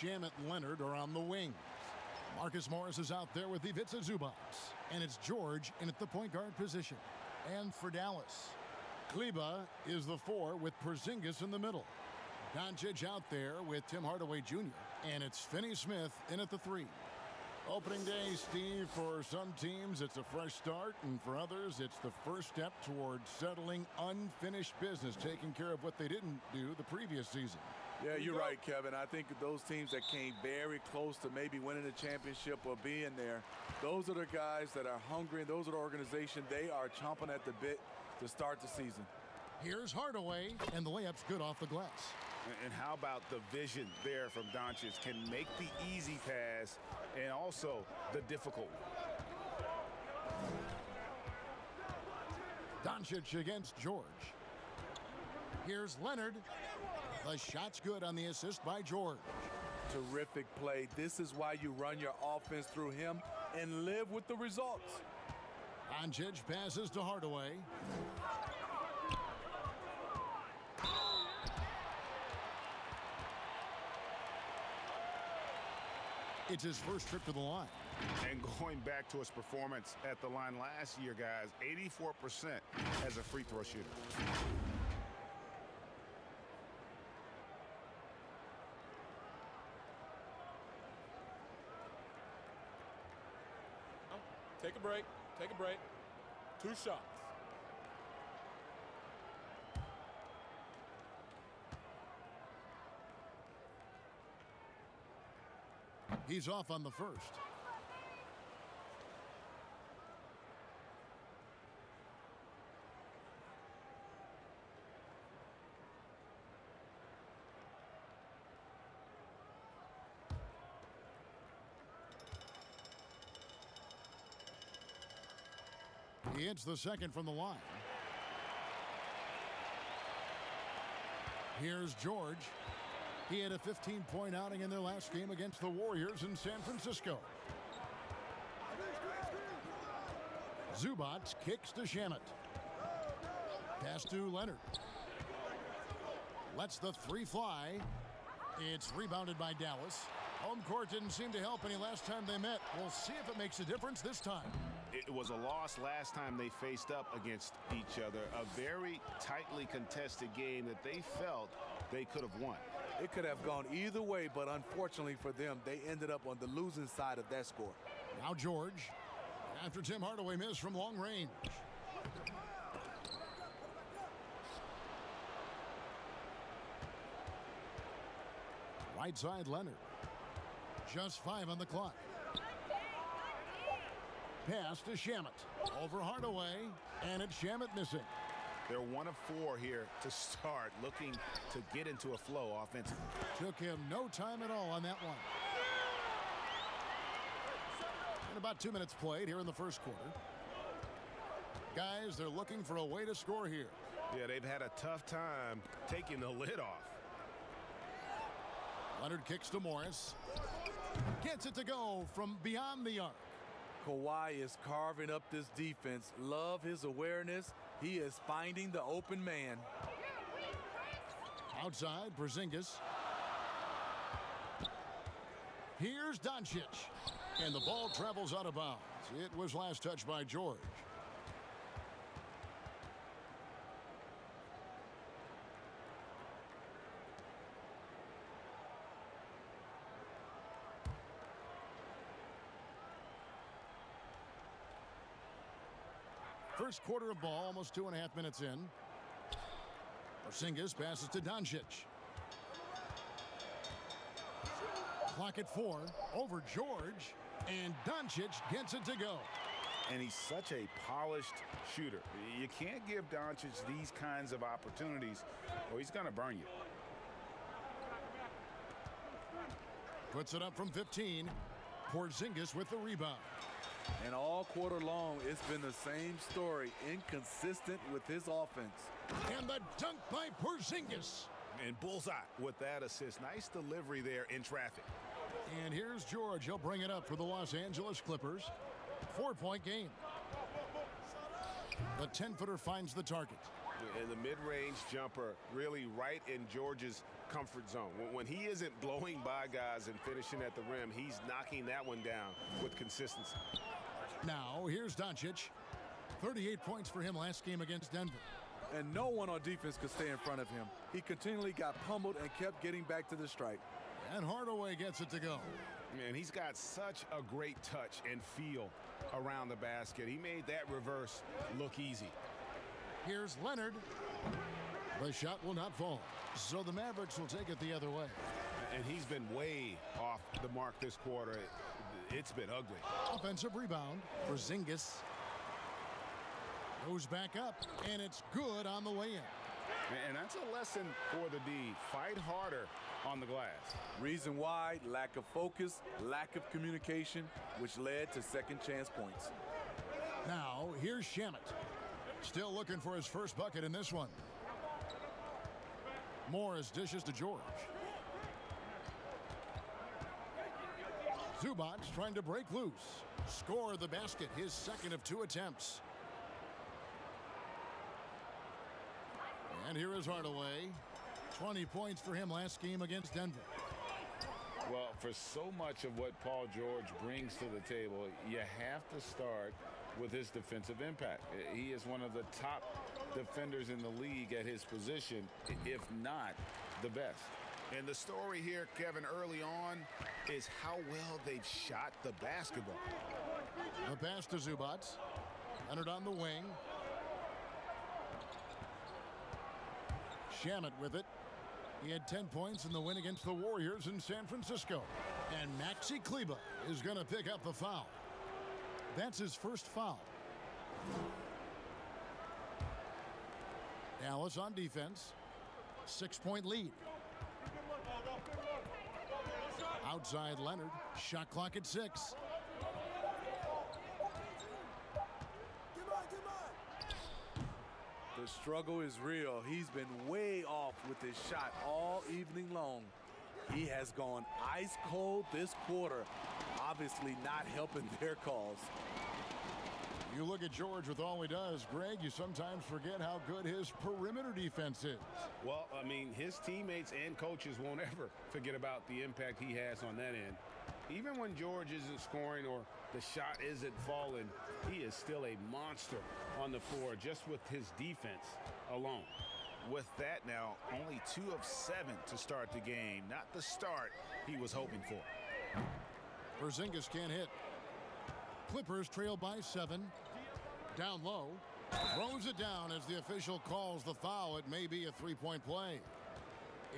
Shamet and Leonard are on the wings. Marcus Morris is out there with Ivica Zubac. And it's George in at the point guard position. And for Dallas, Kleba is the 4 with Porzingis in the middle. Doncic out there with Tim Hardaway Jr. And it's Finney Smith in at the 3. Opening day, Steve, for some teams it's a fresh start, and for others it's the first step towards settling unfinished business, taking care of what they didn't do the previous season. Yeah, you're right, Kevin. I think those teams that came very close to maybe winning the championship or being there, those are the guys that are hungry, and those are the organization. They are chomping at the bit to start the season. Here's Hardaway, and the layup's good off the glass. And how about the vision there from Doncic? Can make the easy pass and also the difficult one. Doncic against George. Here's Leonard. The shot's good on the assist by George. Terrific play. This is why you run your offense through him and live with the results. Doncic passes to Hardaway. It's his first trip to the line. And going back to his performance at the line last year, guys, 84% as a free throw shooter. Take a break. Take a break. 2 shots. He's off on the first. He hits the second from the line. Here's George. He had a 15-point outing in their last game against the Warriors in San Francisco. Zubac kicks to Shamet. Pass to Leonard. Lets the 3 fly. It's rebounded by Dallas. Home court didn't seem to help any last time they met. We'll see if it makes a difference this time. It was a loss last time they faced up against each other. A very tightly contested game that they felt they could have won. It could have gone either way, but unfortunately for them, they ended up on the losing side of that score. Now George, after Tim Hardaway missed from long range. Right side Leonard. Just 5 on the clock. Pass to Shamet. Over Hardaway, and it's Shamet missing. They're 1 of 4 here to start, looking to get into a flow offensively. Took him no time at all on that one. And about 2 minutes played here in the first quarter. Guys, they're looking for a way to score here. Yeah, they've had a tough time taking the lid off. Leonard kicks to Morris. Gets it to go from beyond the arc. Kawhi is carving up this defense. Love his awareness. He is finding the open man. Outside, Porzingis. Here's Doncic. And the ball travels out of bounds. It was last touched by George. First quarter of ball, almost 2.5 minutes in. Porzingis passes to Doncic. Clock at 4. Over George. And Doncic gets it to go. And he's such a polished shooter. You can't give Doncic these kinds of opportunities or he's going to burn you. Puts it up from 15. Porzingis with the rebound. And all quarter long, it's been the same story. Inconsistent with his offense. And the dunk by Porzingis. And bullseye with that assist. Nice delivery there in traffic. And here's George. He'll bring it up for the Los Angeles Clippers. 4-point game. The 10-footer finds the target. And the mid-range jumper really right in George's comfort zone. When he isn't blowing by guys and finishing at the rim, he's knocking that one down with consistency. Now, here's Doncic. 38 points for him last game against Denver. And no one on defense could stay in front of him. He continually got pummeled and kept getting back to the stripe. And Hardaway gets it to go. Man, he's got such a great touch and feel around the basket. He made that reverse look easy. Here's Leonard. The shot will not fall. So the Mavericks will take it the other way. And he's been way off the mark this quarter. It's been ugly. Offensive rebound for Porzingis. Goes back up, and it's good on the way in. And that's a lesson for the D. Fight harder on the glass. Reason why, lack of focus, lack of communication, which led to second chance points. Now, here's Shamet. Still looking for his first bucket in this one. Morris dishes to George. Zubac trying to break loose. Score the basket, his second of 2 attempts. And here is Hardaway. 20 points for him last game against Denver. Well, for so much of what Paul George brings to the table, you have to start with his defensive impact. He is one of the top defenders in the league at his position, if not the best. And the story here, Kevin, early on is how well they've shot the basketball. The pass to Zubac. Leonard on the wing. Shamet with it. He had 10 points in the win against the Warriors in San Francisco. And Maxi Kleber is going to pick up the foul. That's his first foul. Dallas on defense. 6-point lead. Outside Leonard. Shot clock at 6. The struggle is real. He's been way off with his shot all evening long. He has gone ice cold this quarter, obviously not helping their cause. You look at George with all he does, Greg, you sometimes forget how good his perimeter defense is. Well, I mean, his teammates and coaches won't ever forget about the impact he has on that end. Even when George isn't scoring or the shot isn't falling, he is still a monster on the floor just with his defense alone. With that now, only 2 of 7 to start the game. Not the start he was hoping for. Porzingis can't hit. Clippers trail by 7. Down low. Throws it down as the official calls the foul. It may be a 3-point play.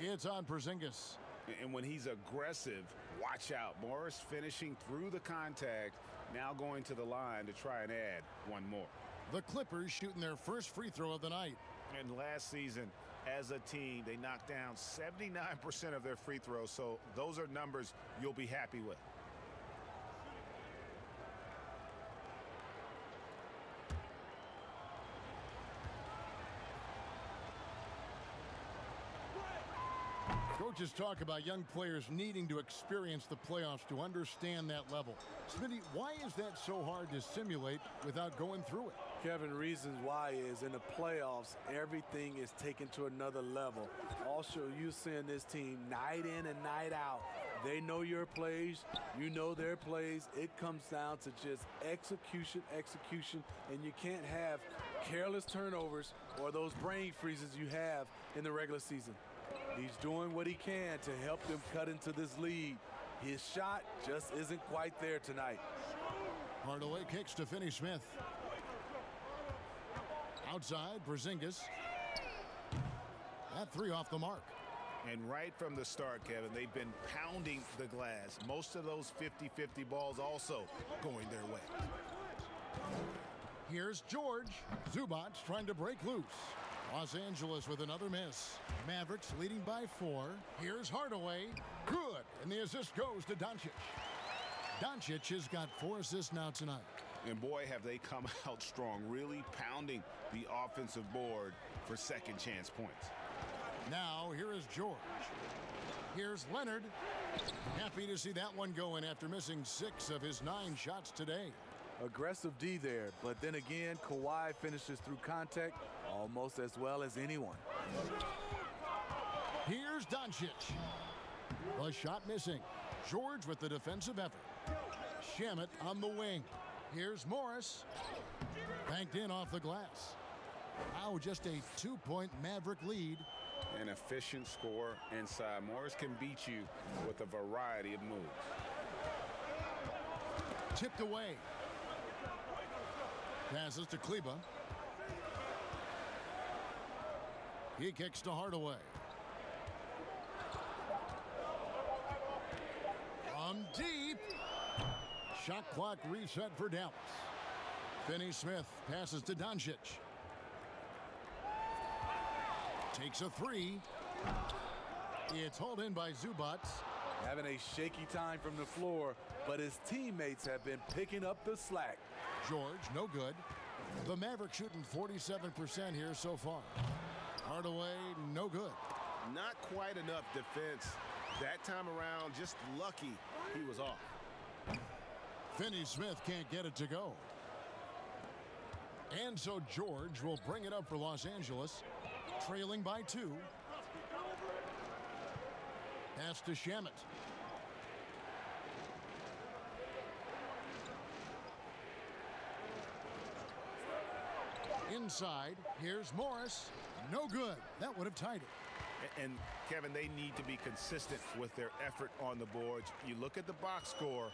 It's on Porzingis. And when he's aggressive, watch out. Morris finishing through the contact, now going to the line to try and add one more. The Clippers shooting their first free throw of the night. And last season, as a team, they knocked down 79% of their free throws, so those are numbers you'll be happy with. Coaches talk about young players needing to experience the playoffs to understand that level. Smitty, why is that so hard to simulate without going through it? Kevin, reasons why is in the playoffs, everything is taken to another level. Also, you're seeing this team night in and night out. They know your plays. You know their plays. It comes down to just execution, and you can't have careless turnovers or those brain freezes you have in the regular season. He's doing what he can to help them cut into this lead. His shot just isn't quite there tonight. Hardaway kicks to Finney-Smith. Outside, Porzingis. That 3 off the mark. And right from the start, Kevin, they've been pounding the glass. Most of those 50-50 balls also going their way. Here's George. Zubac trying to break loose. Los Angeles with another miss. Mavericks leading by 4. Here's Hardaway. Good. And the assist goes to Doncic. Doncic has got 4 assists now tonight. And boy, have they come out strong, really pounding the offensive board for second chance points. Now, here is George. Here's Leonard. Happy to see that one going after missing 6 of his 9 shots today. Aggressive D there, but then again, Kawhi finishes through contact almost as well as anyone. Here's Doncic. The shot missing. George with the defensive effort. Shamet on the wing. Here's Morris. Banked in off the glass. Now just a 2-point Maverick lead. An efficient score inside. Morris can beat you with a variety of moves. Tipped away. Passes to Kleba. He kicks to Hardaway. From deep. Shot clock reset for Dallas. Finney-Smith passes to Doncic. Takes a three. It's hauled in by Zubac. Having a shaky time from the floor, but his teammates have been picking up the slack. George, no good. The Mavericks shooting 47% here so far. Hardaway, no good. Not quite enough defense. That time around, just lucky he was off. Finney-Smith can't get it to go. And so George will bring it up for Los Angeles, trailing by 2. Pass to Shamet. Inside, here's Morris. No good. That would have tied it. And Kevin, they need to be consistent with their effort on the boards. You look at the box score,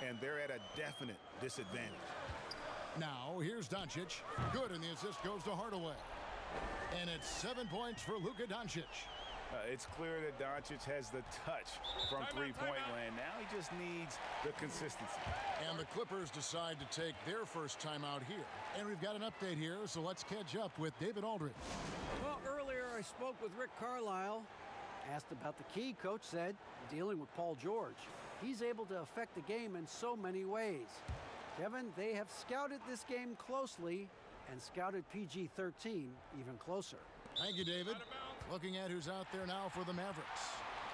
and they're at a definite disadvantage. Now, here's Doncic. Good, and the assist goes to Hardaway. And it's 7 points for Luka Doncic. It's clear that Doncic has the touch from three-point land. Now he just needs the consistency. And the Clippers decide to take their first timeout here. And we've got an update here, so let's catch up with David Aldridge. Well, earlier I spoke with Rick Carlisle. Asked about the key, Coach said, dealing with Paul George. He's able to affect the game in so many ways. Kevin, they have scouted this game closely and scouted PG-13 even closer. Thank you, David. Looking at who's out there now for the Mavericks.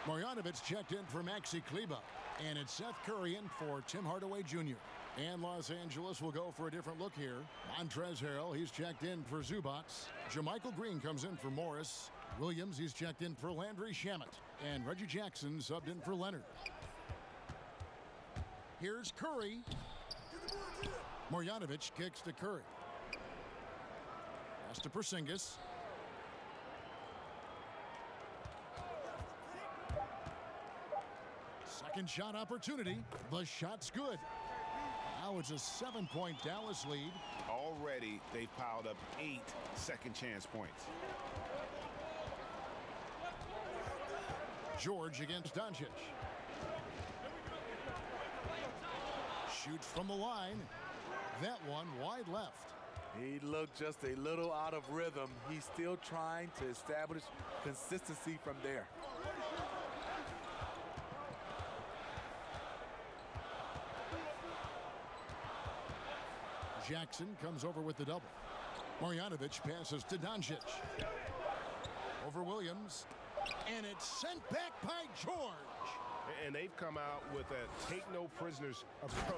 Marjanovic checked in for Maxi Kleba. And it's Seth Curry in for Tim Hardaway Jr. And Los Angeles will go for a different look here. Montrezl Harrell, he's checked in for Zubac. JaMychal Green comes in for Morris. Williams, he's checked in for Landry Shamet. And Reggie Jackson subbed in for Leonard. Here's Curry. Marjanovic kicks to Curry. Pass to Porzingis. Second shot opportunity. The shot's good. Now it's a 7-point Dallas lead. Already, they've piled up 8 second chance points. George against Doncic. Shoots from the line. That one wide left. He looked just a little out of rhythm. He's still trying to establish consistency from there. Jackson comes over with the double. Marjanovic passes to Doncic. Over Williams. And it's sent back by George. And they've come out with a take-no-prisoners approach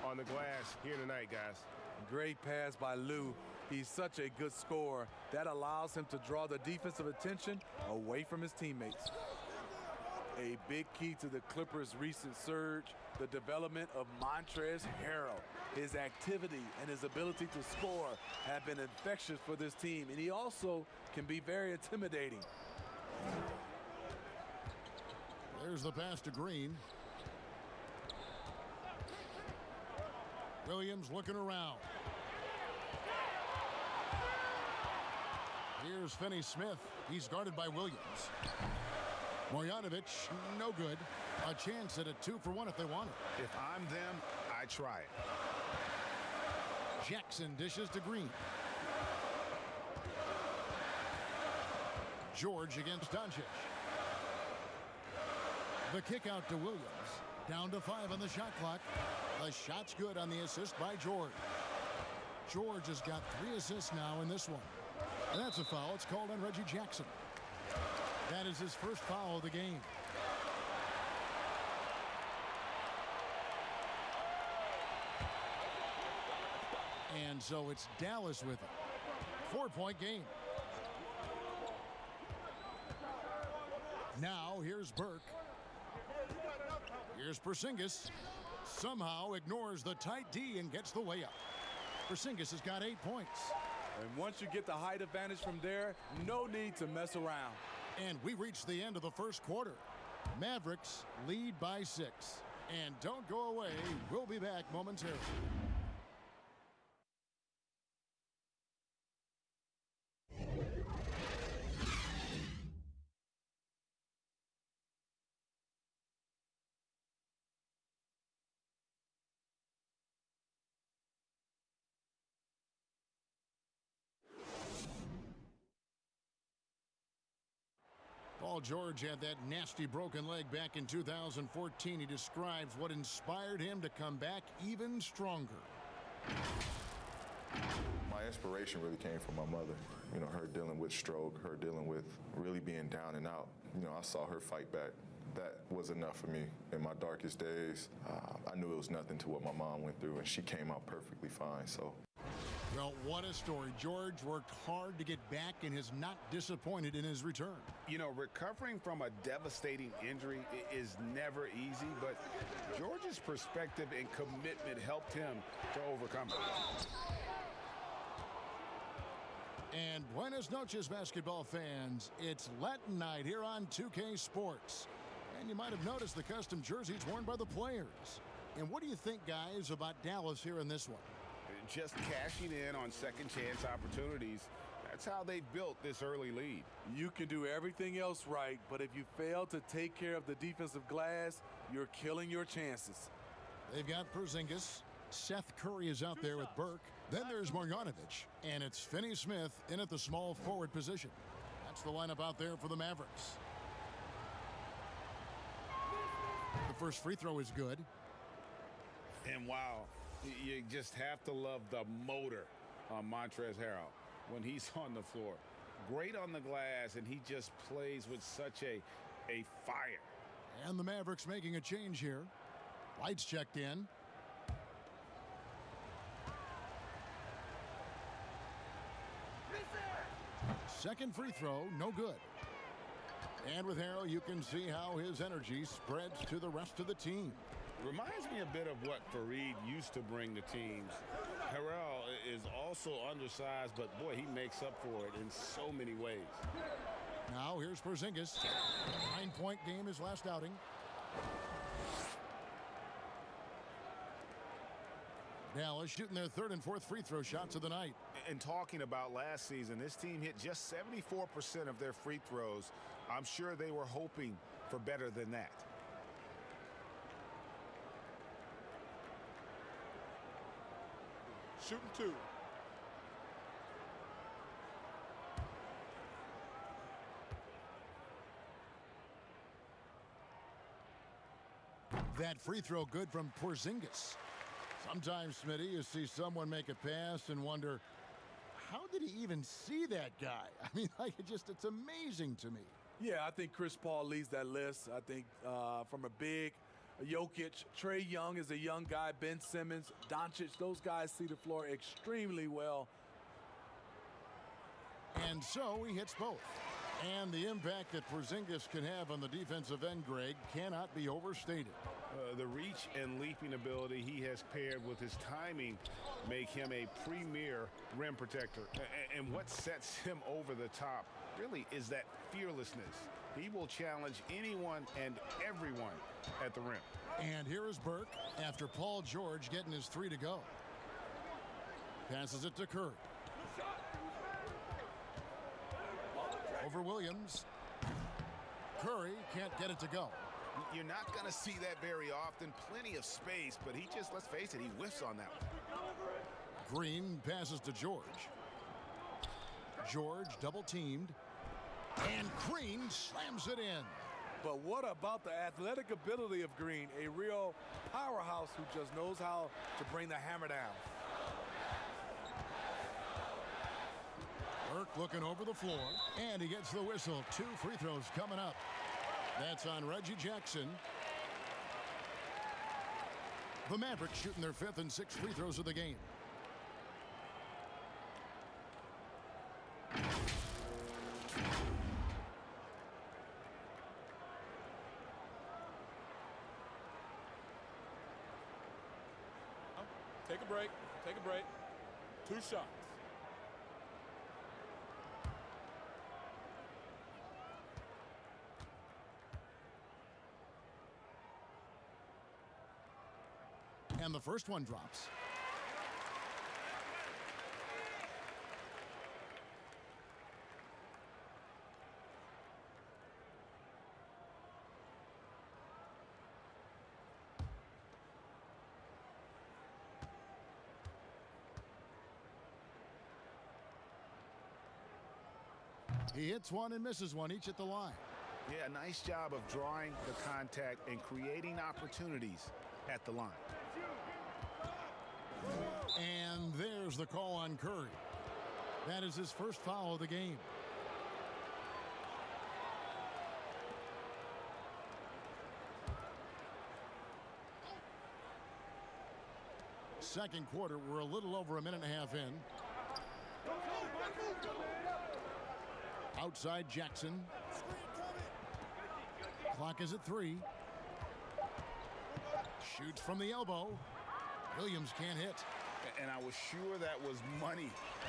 on the glass here tonight, guys. Great pass by Lou. He's such a good scorer. That allows him to draw the defensive attention away from his teammates. A big key to the Clippers' recent surge, the development of Montrezl Harrell. His activity and his ability to score have been infectious for this team, and he also can be very intimidating. There's the pass to Green. Williams looking around. Here's Finney-Smith. He's guarded by Williams. Marjanovic, no good. A chance at a 2-for-1 if they want it. If I'm them, I try it. Jackson dishes to Green. George against Doncic. The kick out to Williams. Down to 5 on the shot clock. The shot's good on the assist by George. George has got 3 assists now in this one. And that's a foul. It's called on Reggie Jackson. That is his first foul of the game. And so it's Dallas with it. 4-point game. Now here's Burke. Here's Porzingis. Somehow ignores the tight D and gets the layup. Porzingis has got 8 points. And once you get the height advantage from there, no need to mess around. And we reached the end of the first quarter. Mavericks lead by 6. And don't go away. We'll be back momentarily. Paul George had that nasty broken leg back in 2014. He describes what inspired him to come back even stronger. My inspiration really came from my mother. You know, her dealing with stroke, her dealing with really being down and out. You know, I saw her fight back. That was enough for me. In my darkest days, I knew it was nothing to what my mom went through, and she came out perfectly fine. So. Well, what a story. George worked hard to get back and is not disappointed in his return. You know, recovering from a devastating injury is never easy, but George's perspective and commitment helped him to overcome it. And buenas noches, basketball fans. It's Latin night here on 2K Sports. And you might have noticed the custom jerseys worn by the players. And what do you think, guys, about Dallas here in this one? Just cashing in on second chance opportunities. That's how they built this early lead. You can do everything else right, but if you fail to take care of the defensive glass, you're killing your chances. They've got Porzingis. Seth Curry is out there with Burke. Then there's Marjanovic. And it's Finney-Smith in at the small forward position. That's the lineup out there for the Mavericks. The first free throw is good. And wow, you just have to love the motor on Montrezl Harrell when he's on the floor. Great on the glass, and he just plays with such a fire. And the Mavericks making a change here. Lights checked in. Second free throw, no good. And with Harrell, you can see how his energy spreads to the rest of the team. Reminds me a bit of what Fareed used to bring to teams. Harrell is also undersized, but boy, he makes up for it in so many ways. Now here's Porzingis. 9-point game his last outing. Dallas shooting their third and fourth free throw shots of the night. And talking about last season, this team hit just 74% of their free throws. I'm sure they were hoping for better than that. Shooting two. That free throw good from Porzingis. Sometimes, Smitty, you see someone make a pass and wonder, how did he even see that guy? I mean, it's amazing to me. Yeah, I think Chris Paul leads that list. I think from a big Jokic, Trae Young is a young guy, Ben Simmons, Doncic, those guys see the floor extremely well. And so he hits both. And the impact that Porzingis can have on the defensive end, Greg, cannot be overstated. The reach and leaping ability he has paired with his timing make him a premier rim protector. And what sets him over the top really is that fearlessness. He will challenge anyone and everyone at the rim. And here is Burke after Paul George getting his 3 to go. Passes it to Curry. Over Williams. Curry can't get it to go. You're not going to see that very often. Plenty of space, but he just, let's face it, he whiffs on that one. Green passes to George. George double teamed. And Green slams it in. But what about the athletic ability of Green? A real powerhouse who just knows how to bring the hammer down. Burke looking over the floor, and he gets the whistle. 2 free throws coming up. That's on Reggie Jackson. The Mavericks shooting their 5th and 6th free throws of the game. Take a break. Take a break. 2 shots. And the first one drops. He hits one and misses one, each at the line. Yeah, nice job of drawing the contact and creating opportunities at the line. And there's the call on Curry. That is his first foul of the game. Second quarter, we're a little over a minute and a half in. Outside Jackson. Clock is at 3. Shoots from the elbow. Williams can't hit. And I was sure that was money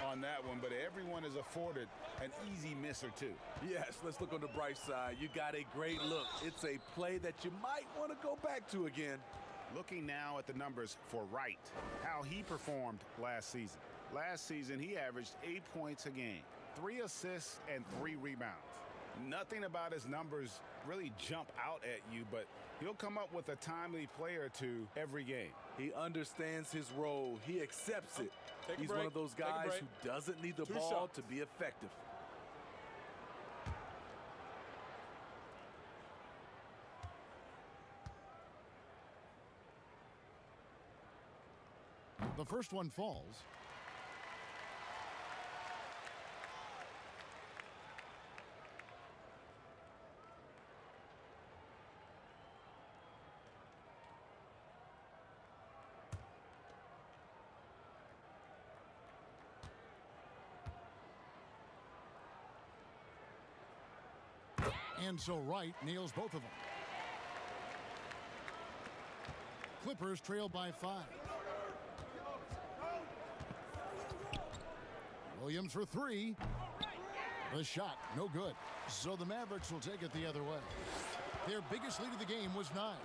on that one, but everyone is afforded an easy miss or two. Yes, let's look on the bright side. You got a great look. It's a play that you might want to go back to again. Looking now at the numbers for Wright, how he performed last season. Last season, he averaged 8 points a game, 3 assists, and 3 rebounds. Nothing about his numbers really jump out at you, but he'll come up with a timely play or two every game. He understands his role. He accepts it. He's one of those guys who doesn't need the ball to be effective. The first one falls. And so Wright nails both of them. Clippers trail by 5. Williams for 3. The shot, no good. So the Mavericks will take it the other way. Their biggest lead of the game was 9.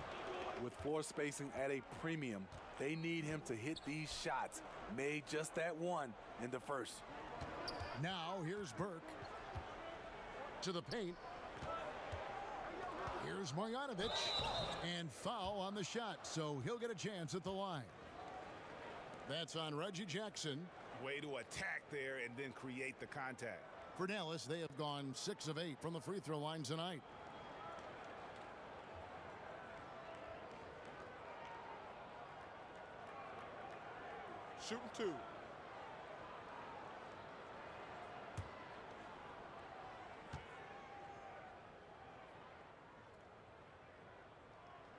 With floor spacing at a premium, they need him to hit these shots. Made just that one in the first. Now here's Burke. To the paint. Here's Marjanovic. And foul on the shot, so he'll get a chance at the line. That's on Reggie Jackson. Way to attack there and then create the contact. For Dallas, they have gone 6 of 8 from the free throw line tonight. Shooting 2.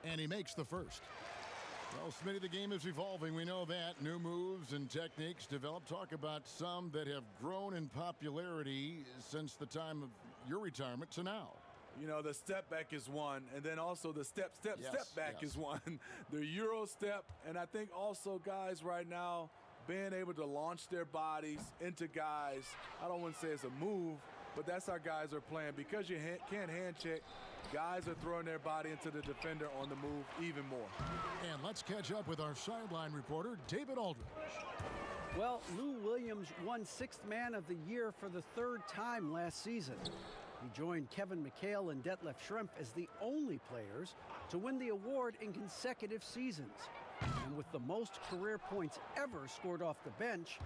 And he makes the first. Well, Smitty, the game is evolving. We know that. New moves and techniques developed. Talk about some that have grown in popularity since the time of your retirement to now. You know, the step back is one, and then also the step back is one. The Euro step, and I think also guys right now being able to launch their bodies into guys. I don't want to say it's a move, but that's how guys are playing. Because you can't hand check, guys are throwing their body into the defender on the move even more. And let's catch up with our sideline reporter, David Aldridge. Well, Lou Williams won 6th Man of the Year for the 3rd time last season. He joined Kevin McHale and Detlef Schrempf as the only players to win the award in consecutive seasons. And with the most career points ever scored off the bench,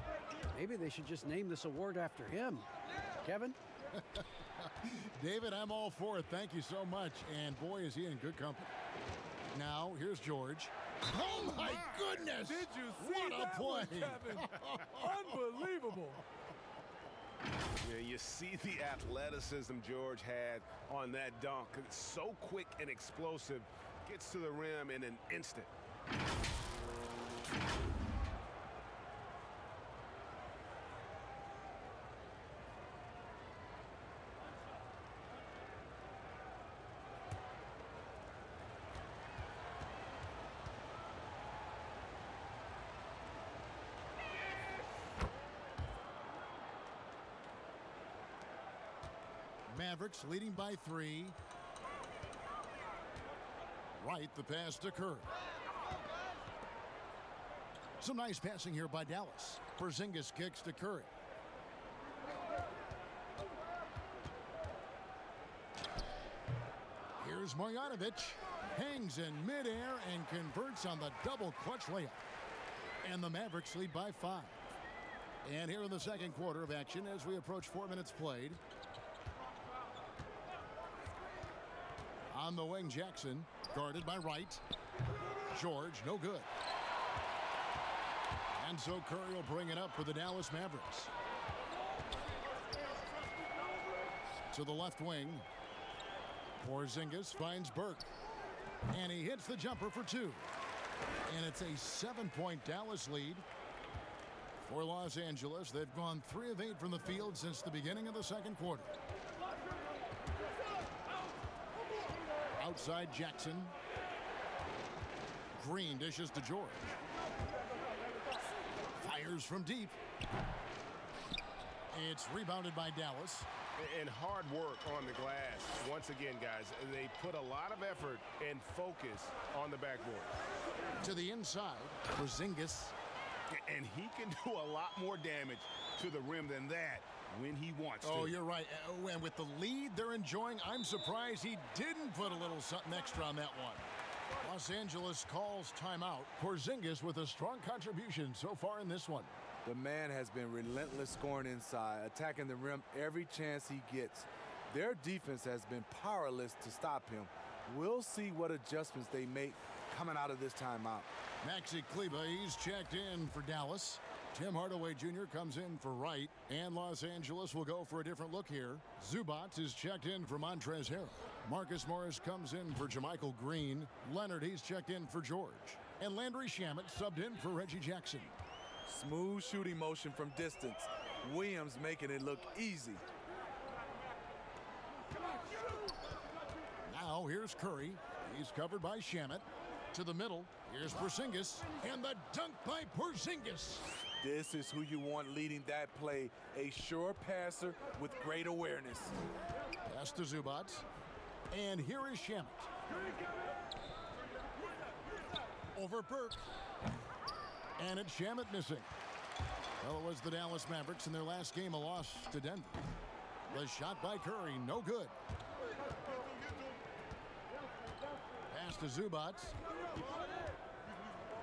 maybe they should just name this award after him. Kevin? David, I'm all for it. Thank you so much. And boy, is he in good company. Now, here's George. Oh, my goodness! Did you see what that a play? one, Kevin? Unbelievable. Yeah, you see the athleticism George had on that dunk. It's so quick and explosive. Gets to the rim in an instant. Mavericks leading by 3. Right, the pass to Curry. Some nice passing here by Dallas. Porzingis kicks to Curry. Here's Marjanovic. Hangs in midair and converts on the double clutch layup. And the Mavericks lead by 5. And here in the second quarter of action as we approach 4 minutes played. On the wing, Jackson, guarded by Wright. George, no good. And so Curry will bring it up for the Dallas Mavericks. To the left wing. Porzingis finds Burke. And he hits the jumper for 2. And it's a 7-point Dallas lead. For Los Angeles, they've gone 3 of 8 from the field since the beginning of the second quarter. Outside Jackson. Green dishes to George. Fires from deep. It's rebounded by Dallas. And hard work on the glass. Once again, guys, they put a lot of effort and focus on the backboard. To the inside, Porzingis. And he can do a lot more damage to the rim than that when he wants to. Oh, you're right. And with the lead they're enjoying, I'm surprised he didn't put a little something extra on that one. Los Angeles calls timeout. Porzingis with a strong contribution so far in this one. The man has been relentless scoring inside, attacking the rim every chance he gets. Their defense has been powerless to stop him. We'll see what adjustments they make coming out of this timeout. Maxi Kleber, he's checked in for Dallas. Tim Hardaway Jr. comes in for Wright, and Los Angeles will go for a different look here. Zubac is checked in for Montrezl Harrell. Marcus Morris comes in for JaMychal Green. Leonard, he's checked in for George. And Landry Shamet subbed in for Reggie Jackson. Smooth shooting motion from distance. Williams making it look easy. Now here's Curry. He's covered by Shamet. To the middle, here's Porzingis, and the dunk by Porzingis. This is who you want leading that play. A sure passer with great awareness. Pass to Zubac. And here is Shamet. Over Burke. And it's Shamet missing. Well, it was the Dallas Mavericks in their last game, a loss to Denver. The shot by Curry, no good. Pass to Zubac.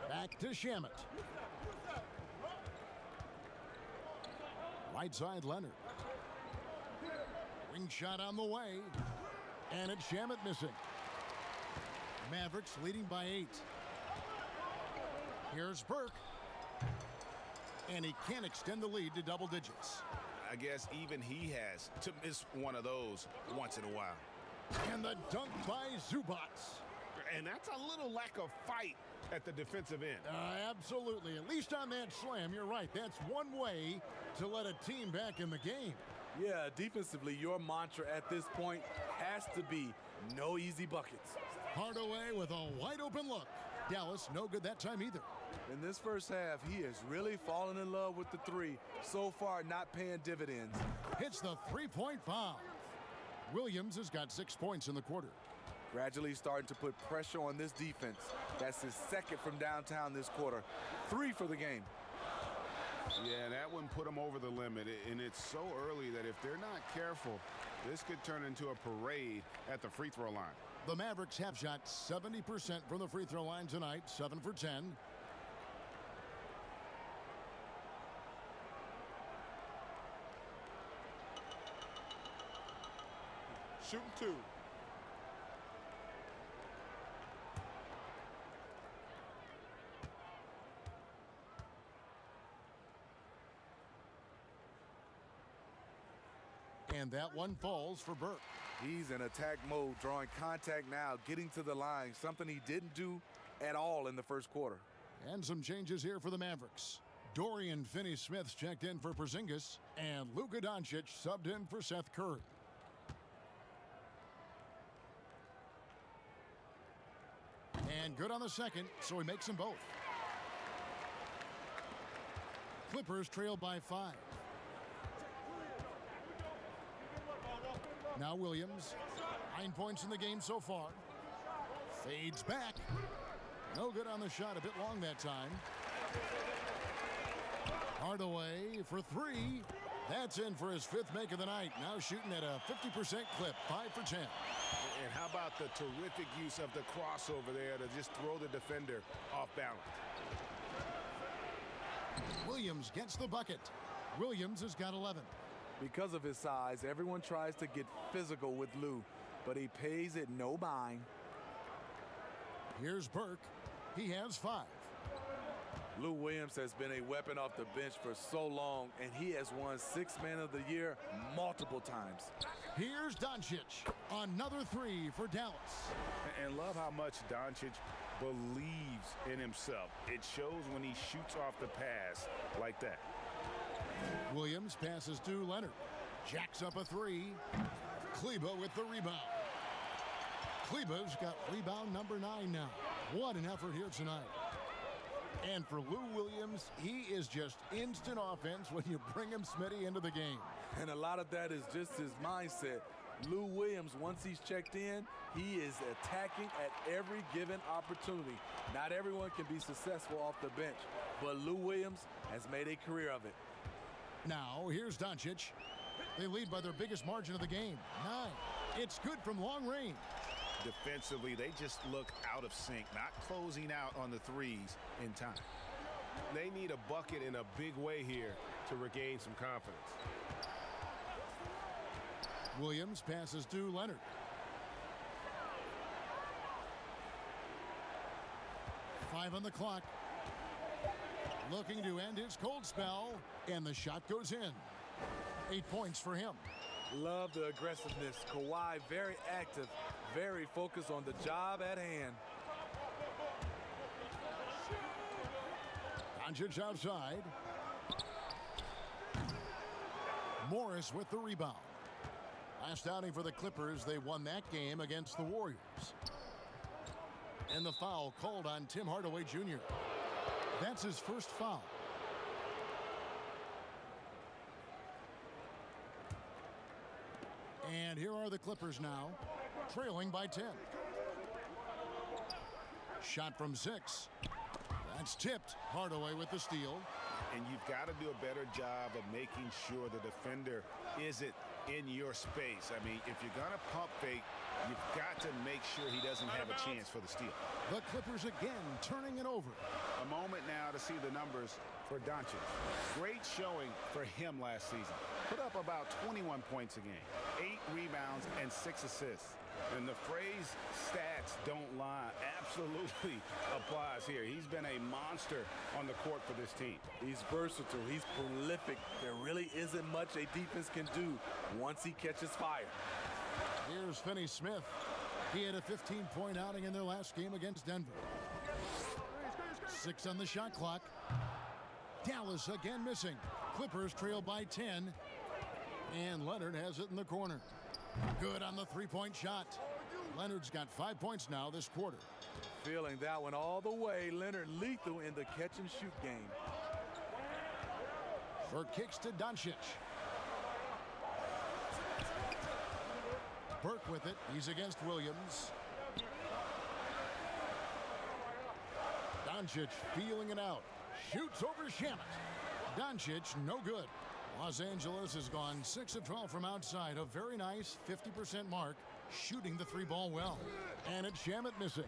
Back to Shamet. Right side, Leonard. Wing shot on the way. And it's Shamet missing. Mavericks leading by 8. Here's Burke. And he can't extend the lead to double digits. I guess even he has to miss one of those once in a while. And the dunk by Zubac. And that's a little lack of fight at the defensive end. Absolutely. At least on that slam, you're right. That's one way to let a team back in the game. Yeah, defensively, your mantra at this point has to be no easy buckets. Hardaway with a wide open look. Dallas, no good that time either. In this first half, he has really fallen in love with the three. So far, not paying dividends. Hits the three-point bomb. Williams has got 6 points in the quarter. Gradually starting to put pressure on this defense. That's his second from downtown this quarter. 3 for the game. Yeah, that one put them over the limit, and it's so early that if they're not careful, this could turn into a parade at the free throw line. The Mavericks have shot 70% from the free throw line tonight, 7 for 10. Shooting 2. And that one falls for Burke. He's in attack mode, drawing contact now, getting to the line, something he didn't do at all in the first quarter. And some changes here for the Mavericks. Dorian Finney-Smith's checked in for Porzingis, and Luka Doncic subbed in for Seth Curry. And good on the second, so he makes them both. Clippers trail by 5. Now Williams. 9 points in the game so far. Fades back. No good on the shot. A bit long that time. Hardaway for three. That's in for his 5th make of the night. Now shooting at a 50% clip. 5 for 10. And how about the terrific use of the crossover there to just throw the defender off balance. Williams gets the bucket. Williams has got 11. Because of his size, everyone tries to get physical with Lou, but he pays it no mind. Here's Burke. He has 5. Lou Williams has been a weapon off the bench for so long, and he has won 6th Man of the Year multiple times. Here's Doncic. Another 3 for Dallas. And love how much Doncic believes in himself. It shows when he shoots off the pass like that. Williams passes to Leonard. Jacks up a 3. Kleba with the rebound. Kleba's got rebound number 9 now. What an effort here tonight. And for Lou Williams, he is just instant offense when you bring him Smitty into the game. And a lot of that is just his mindset. Lou Williams, once he's checked in, he is attacking at every given opportunity. Not everyone can be successful off the bench, but Lou Williams has made a career of it. Now, here's Doncic. They lead by their biggest margin of the game, 9. It's good from long range. Defensively, they just look out of sync, not closing out on the threes in time. They need a bucket in a big way here to regain some confidence. Williams passes to Leonard. Five on the clock. Looking to end his cold spell, and the shot goes in. 8 points for him. Love the aggressiveness. Kawhi very active, very focused on the job at hand. Doncic outside. Morris with the rebound. Last outing for the Clippers, they won that game against the Warriors. And the foul called on Tim Hardaway Jr. That's his first foul. And here are the Clippers now, trailing by 10. Shot from 6. That's tipped. Hardaway with the steal. And you've got to do a better job of making sure the defender isn't in your space. I mean, if you're going to pump fake, you've got to make sure he doesn't have a chance for the steal. The Clippers again turning it over. A moment now to see the numbers for Doncic. Great showing for him last season. Put up about 21 points a game, 8 rebounds, and 6 assists. And the phrase stats don't lie absolutely applies here. He's been a monster on the court for this team. He's versatile. He's prolific. There really isn't much a defense can do once he catches fire. Here's Finney Smith. He had a 15-point outing in their last game against Denver. 6 on the shot clock. Dallas again missing. Clippers trail by 10. And Leonard has it in the corner. Good on the 3-point shot. Leonard's got 5 points now this quarter. Feeling that one all the way. Leonard lethal in the catch-and-shoot game. Burke kicks to Doncic. Burke with it. He's against Williams. Doncic feeling it out. Shoots over Shamet. Doncic, no good. Los Angeles has gone 6 of 12 from outside. A very nice 50% mark. Shooting the 3-ball well. And it's Shamet missing.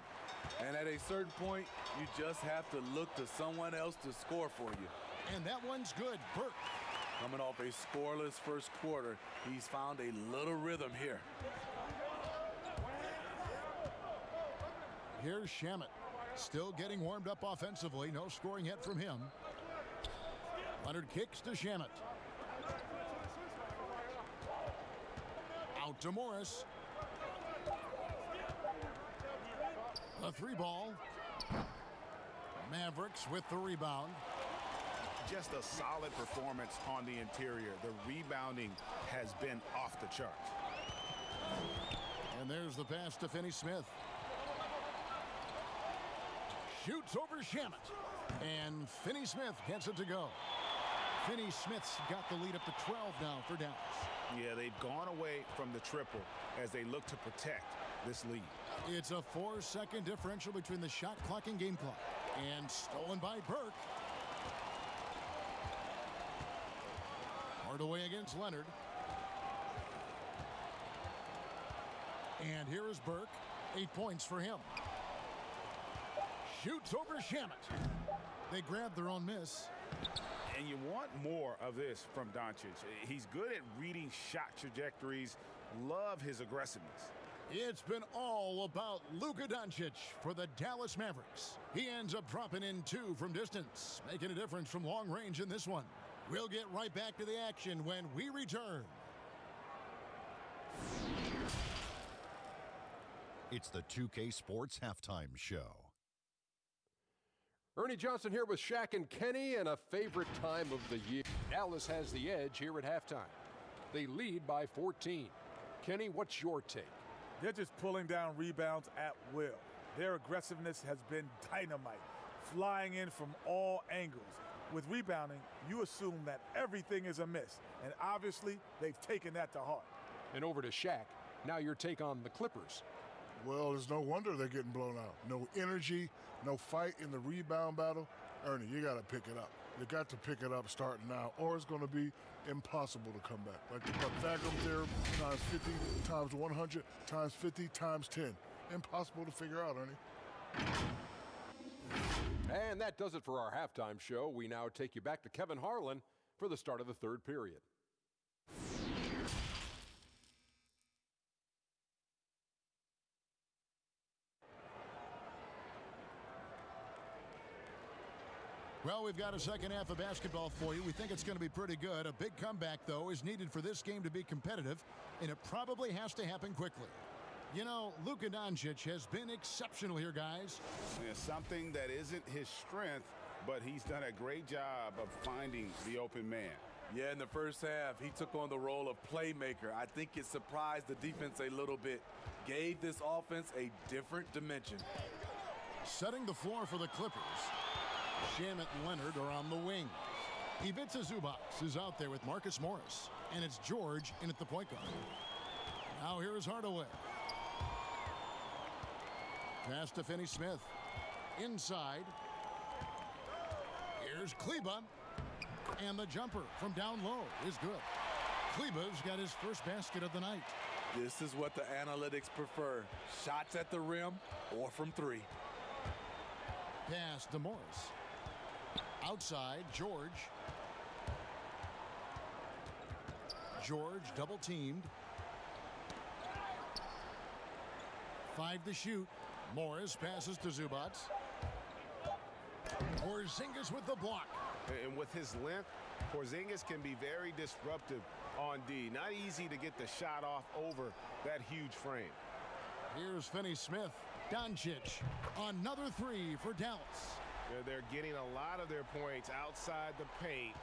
And at a certain point, you just have to look to someone else to score for you. And that one's good. Burke. Coming off a scoreless first quarter, he's found a little rhythm here. Here's Shamet. Still getting warmed up offensively. No scoring yet from him. Leonard kicks to Shamet. Out to Morris. The 3-ball. Mavericks with the rebound. Just a solid performance on the interior. The rebounding has been off the charts. And there's the pass to Finney Smith. Shoots over Shamet. And Finney Smith gets it to go. Finney-Smith's got the lead up to 12 now for Dallas. Yeah, they've gone away from the triple as they look to protect this lead. It's a 4-second differential between the shot clock and game clock. And stolen by Burke. Hardaway against Leonard. And here is Burke. 8 points for him. Shoots over Shamet. They grab their own miss. And you want more of this from Doncic. He's good at reading shot trajectories. Love his aggressiveness. It's been all about Luka Doncic for the Dallas Mavericks. He ends up dropping in 2 from distance, making a difference from long range in this one. We'll get right back to the action when we return. It's the 2K Sports Halftime Show. Ernie Johnson here with Shaq and Kenny, and a favorite time of the year. Dallas has the edge here at halftime. They lead by 14. Kenny, what's your take? They're just pulling down rebounds at will. Their aggressiveness has been dynamite, flying in from all angles. With rebounding, you assume that everything is a miss, and obviously they've taken that to heart. And over to Shaq. Now your take on the Clippers. Well, it's no wonder they're getting blown out. No energy, no fight in the rebound battle. Ernie, you got to pick it up. You got to pick it up starting now, or it's going to be impossible to come back. Like the Pythagorean theorem, times 50, times 100, times 50, times 10. Impossible to figure out, Ernie. And that does it for our halftime show. We now take you back to Kevin Harlan for the start of the third period. Well, we've got a second half of basketball for you. We think it's going to be pretty good. A big comeback, though, is needed for this game to be competitive, and it probably has to happen quickly. You know, Luka Doncic has been exceptional here, guys. Yeah, something that isn't his strength, but he's done a great job of finding the open man. Yeah, in the first half, he took on the role of playmaker. I think it surprised the defense a little bit, gave this offense a different dimension. Setting the floor for the Clippers. Shamet and Leonard are on the wing. Ivica Zubac is out there with Marcus Morris, and it's George in at the point guard. Now here is Hardaway. Pass to Finney-Smith. Inside. Here's Kleba. And the jumper from down low is good. Kleba's got his first basket of the night. This is what the analytics prefer. Shots at the rim or from 3. Pass to Morris. Outside, George. George double teamed. 5 to shoot. Morris passes to Zubac. Porzingis with the block. And with his length, Porzingis can be very disruptive on D. Not easy to get the shot off over that huge frame. Here's Finney-Smith. Doncic. Another 3 for Dallas. They're getting a lot of their points outside the paint.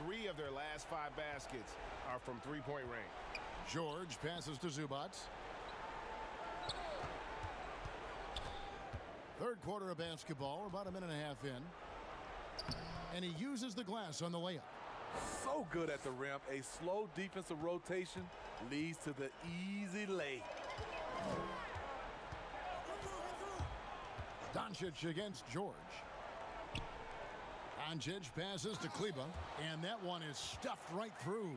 3 of their last 5 baskets are from three-point range. George passes to Zubac. Third quarter of basketball. We're about a minute and a half in. And he uses the glass on the layup. So good at the rim. A slow defensive rotation leads to the easy lay. Doncic against George. Doncic passes to Kleba, and that one is stuffed right through.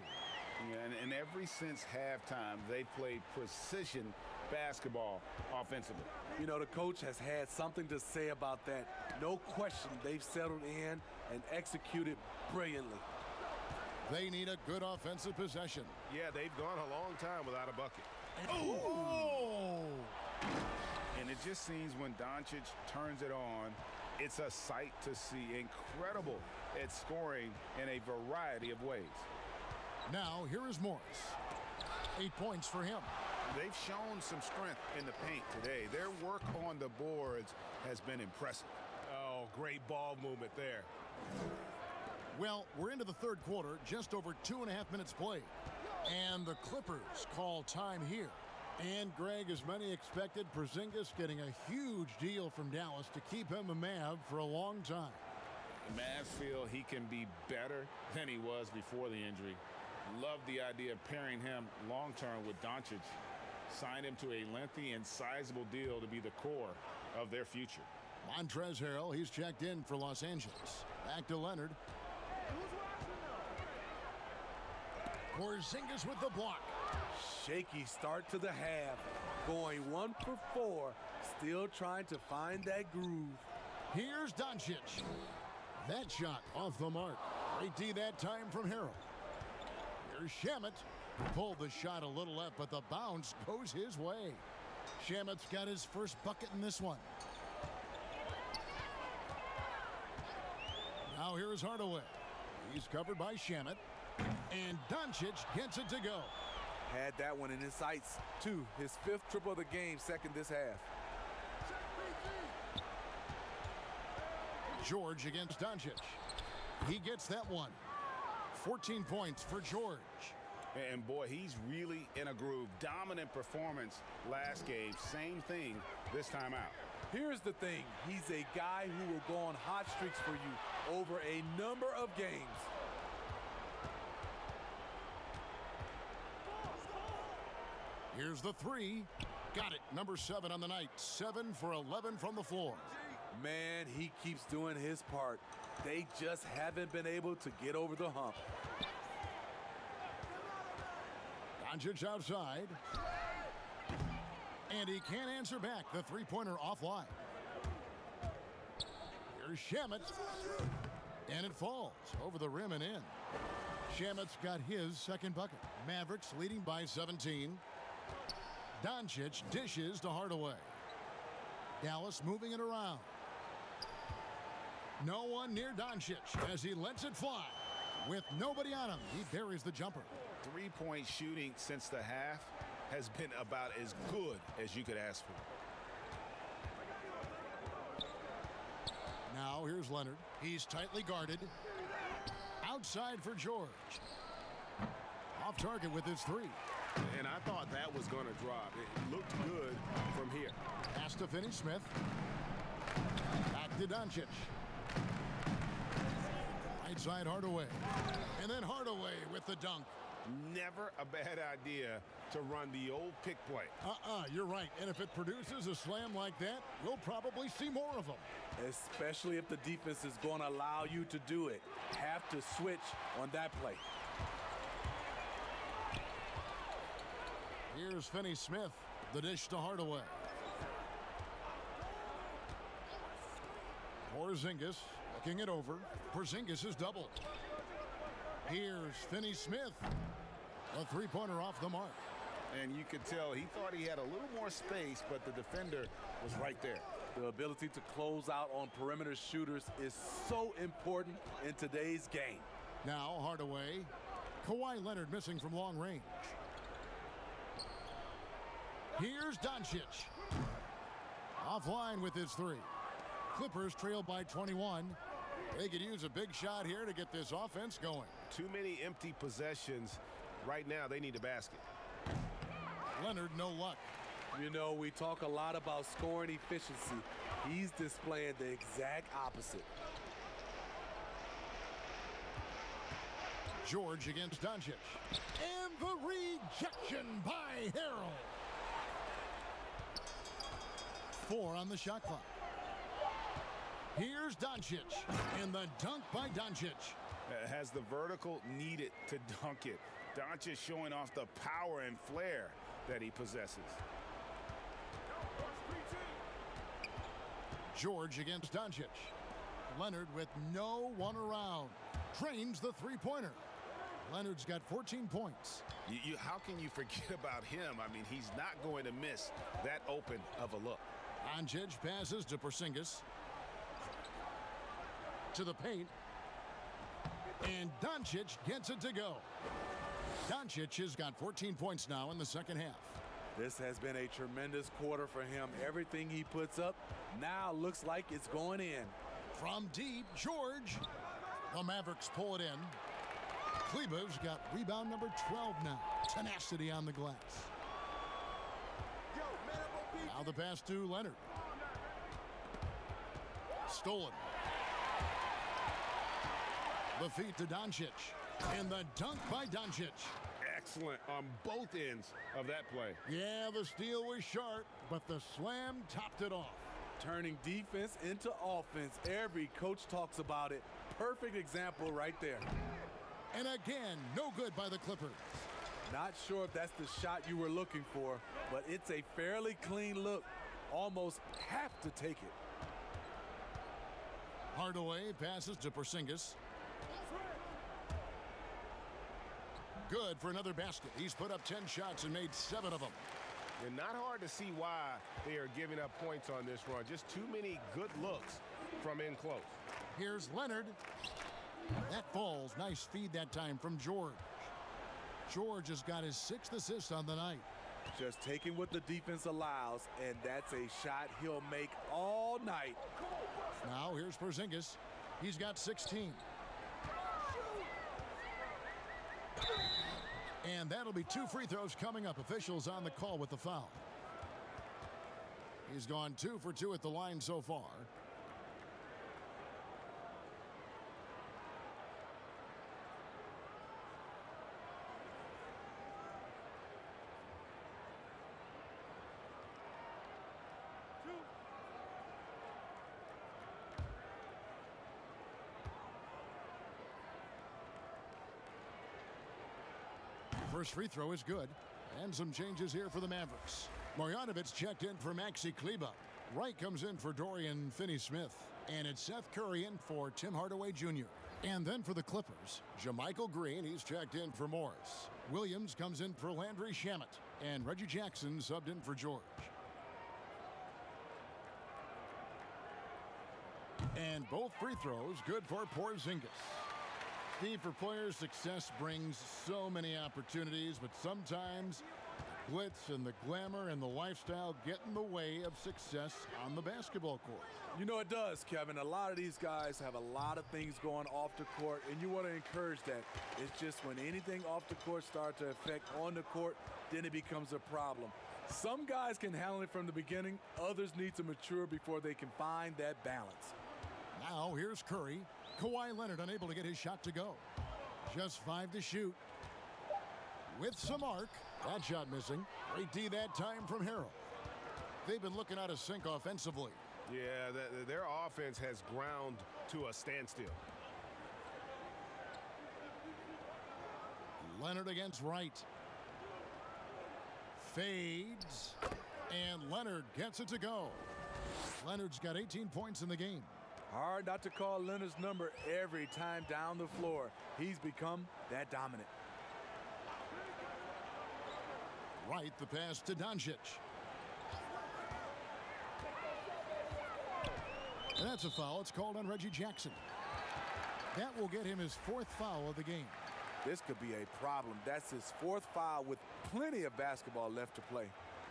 Yeah, and ever since halftime, they've played precision basketball offensively. You know, the coach has had something to say about that. No question, they've settled in and executed brilliantly. They need a good offensive possession. Yeah, they've gone a long time without a bucket. Oh! And it just seems when Doncic turns it on, it's a sight to see. Incredible at scoring in a variety of ways. Now, here is Morris. 8 points for him. They've shown some strength in the paint today. Their work on the boards has been impressive. Oh, great ball movement there. Well, we're into the third quarter, just over 2.5 minutes played. And the Clippers call time here. And Greg, as many expected, Porzingis getting a huge deal from Dallas to keep him a Mav for a long time. Mavs feel he can be better than he was before the injury. Love the idea of pairing him long-term with Doncic. Sign him to a lengthy and sizable deal to be the core of their future. Montrezl Harrell, he's checked in for Los Angeles. Back to Leonard. Porzingis with the block. Shaky start to the half. Going 1 for 4. Still trying to find that groove. Here's Doncic. That shot off the mark. Great D that time from Harrell. Here's Shamet. Pulled the shot a little left, but the bounce goes his way. Shamet's got his first bucket in this one. Now here's Hardaway. He's covered by Shamet. And Doncic gets it to go. Had that one in his sights, too. His 5th triple of the game, second this half. George against Doncic. He gets that one. 14 points for George. And boy, he's really in a groove. Dominant performance last game. Same thing this time out. Here's the thing. He's a guy who will go on hot streaks for you over a number of games. Here's the three. Got it. Number 7 on the night. 7 for 11 from the floor. Man, he keeps doing his part. They just haven't been able to get over the hump. Doncic outside. And he can't answer back. The three-pointer offline. Here's Shamet. And it falls over the rim and in. Shamet's got his second bucket. Mavericks leading by 17. Doncic dishes to Hardaway. Dallas moving it around. No one near Doncic as he lets it fly. With nobody on him, he buries the jumper. Three-point shooting since the half has been about as good as you could ask for. Now here's Leonard. He's tightly guarded. Outside for George. Off target with his three. And I thought that was going to drop. It looked good from here. Pass to Finney-Smith. Back to Doncic. Right side Hardaway. And then Hardaway with the dunk. Never a bad idea to run the old pick play. You're right. And if it produces a slam like that, you'll probably see more of them. Especially if the defense is going to allow you to do it. Have to switch on that play. Here's Finney-Smith. The dish to Hardaway. Porzingis looking it over. Porzingis is doubled. Here's Finney-Smith. A three-pointer off the mark. And you could tell he thought he had a little more space, but the defender was right there. The ability to close out on perimeter shooters is so important in today's game. Now Hardaway. Kawhi Leonard missing from long range. Here's Doncic. Offline with his three. Clippers trail by 21. They could use a big shot here to get this offense going. Too many empty possessions. Right now, they need a basket. Leonard, no luck. You know, we talk a lot about scoring efficiency. He's displaying the exact opposite. George against Doncic. And the rejection by Harrell. 4 on the shot clock. Here's Doncic. And the dunk by Doncic. Has the vertical needed to dunk it. Doncic showing off the power and flair that he possesses. George against Doncic. Leonard with no one around. Drains the three-pointer. Leonard's got 14 points. How can you forget about him? I mean, he's not going to miss that open of a look. Doncic passes to Porzingis. To the paint. And Doncic gets it to go. Doncic has got 14 points now in the second half. This has been a tremendous quarter for him. Everything he puts up now looks like it's going in. From deep, George. The Mavericks pull it in. Kleber's got rebound number 12 now. Tenacity on the glass. Now the pass to Leonard. Stolen. The feed to Doncic. And the dunk by Doncic. Excellent on both ends of that play. Yeah, the steal was sharp, but the slam topped it off. Turning defense into offense. Every coach talks about it. Perfect example right there. And again, no good by the Clippers. Not sure if that's the shot you were looking for, but it's a fairly clean look. Almost have to take it. Hardaway passes to Porzingis. Good for another basket. He's put up 10 shots and made 7 of them. And not hard to see why they are giving up points on this run. Just too many good looks from in close. Here's Leonard. That falls. Nice feed that time from George. George has got his 6th assist on the night. Just taking what the defense allows, and that's a shot he'll make all night. Now here's Porzingis. He's got 16. And that'll be 2 free throws coming up. Officials on the call with the foul. He's gone 2 for 2 at the line so far. First free throw is good. And some changes here for the Mavericks. Marjanovic checked in for Maxi Kleber. Wright comes in for Dorian Finney-Smith. And it's Seth Curry in for Tim Hardaway Jr. And then for the Clippers, JaMychal Green, he's checked in for Morris. Williams comes in for Landry Shamet. And Reggie Jackson subbed in for George. And both free throws good for Porzingis. Steve, for players, success brings so many opportunities, but sometimes the glitz and the glamour and the lifestyle get in the way of success on the basketball court. You know it does, Kevin. A lot of these guys have a lot of things going off the court, and you want to encourage that. It's just when anything off the court starts to affect on the court, then it becomes a problem. Some guys can handle it from the beginning. Others need to mature before they can find that balance. Now here's Curry. Kawhi Leonard unable to get his shot to go. Just 5 to shoot. With some arc. That shot missing. Great D that time from Harrell. They've been looking out of sync offensively. Yeah, their offense has ground to a standstill. Leonard against Wright. Fades. And Leonard gets it to go. Leonard's got 18 points in the game. Hard not to call Leonard's number every time down the floor. He's become that dominant. Wright, the pass to Doncic. And that's a foul. It's called on Reggie Jackson. That will get him his 4th foul of the game. This could be a problem. That's his 4th foul with plenty of basketball left to play.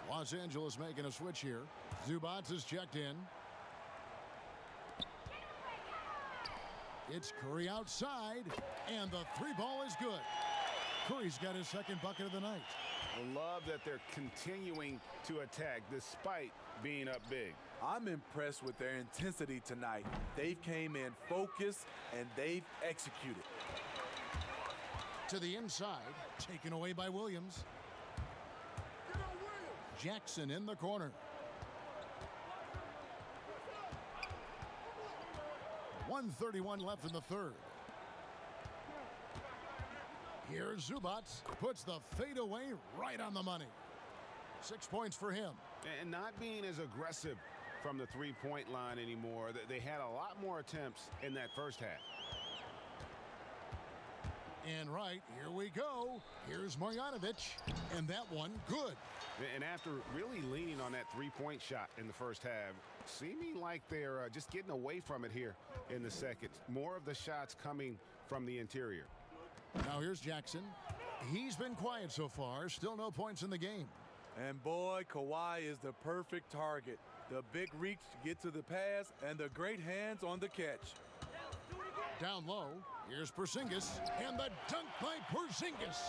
Los Angeles making a switch here. Zubac is checked in. It's Curry outside, and the 3 ball is good. Curry's got his 2nd bucket of the night. I love that they're continuing to attack despite being up big. I'm impressed with their intensity tonight. They've came in focused, and they've executed. To the inside, taken away by Williams. Jackson in the corner. 1:31 left in the 3rd. Here's Zubac. Puts the fadeaway right on the money. 6 points for him. And not being as aggressive from the three-point line anymore. They had a lot more attempts in that first half. And right, here we go. Here's Marjanovic. And that one, good. And after really leaning on that three-point shot in the first half, seeming like they're just getting away from it here in the second. More of the shots coming from the interior. Now here's Jackson. He's been quiet so far. Still no points in the game. And boy, Kawhi is the perfect target. The big reach to get to the pass and the great hands on the catch. Down low, here's Porzingis, and the dunk by Porzingis.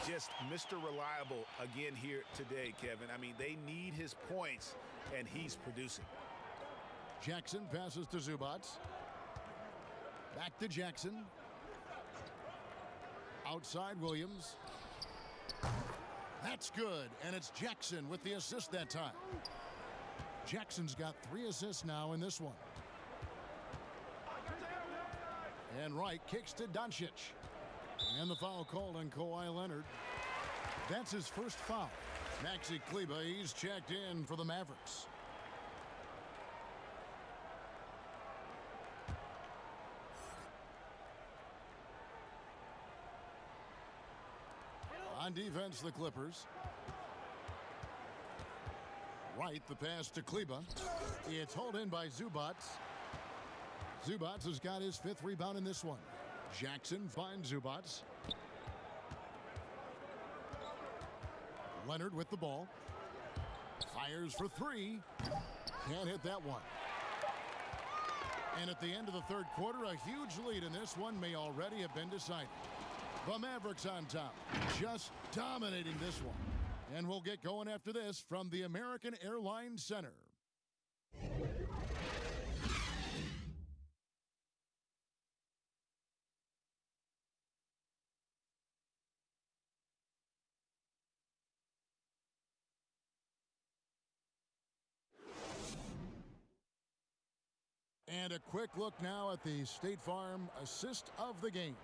Just Mr. Reliable again here today, Kevin. I mean, they need his points, and he's producing. Jackson passes to Zubac. Back to Jackson. Outside Williams. That's good, and it's Jackson with the assist that time. Jackson's got 3 assists now in this one. And Wright kicks to Doncic. And the foul called on Kawhi Leonard. That's his first foul. Maxi Kleber, he's checked in for the Mavericks. On defense, the Clippers. Wright, the pass to Kleber. It's hauled in by Zubac. Zubac has got his 5th rebound in this one. Jackson finds Zubac. Leonard with the ball. Fires for 3. Can't hit that one. And at the end of the 3rd quarter, a huge lead in this one may already have been decided. The Mavericks on top, just dominating this one. And we'll get going after this from the American Airlines Center. And a quick look now at the State Farm assist of the game.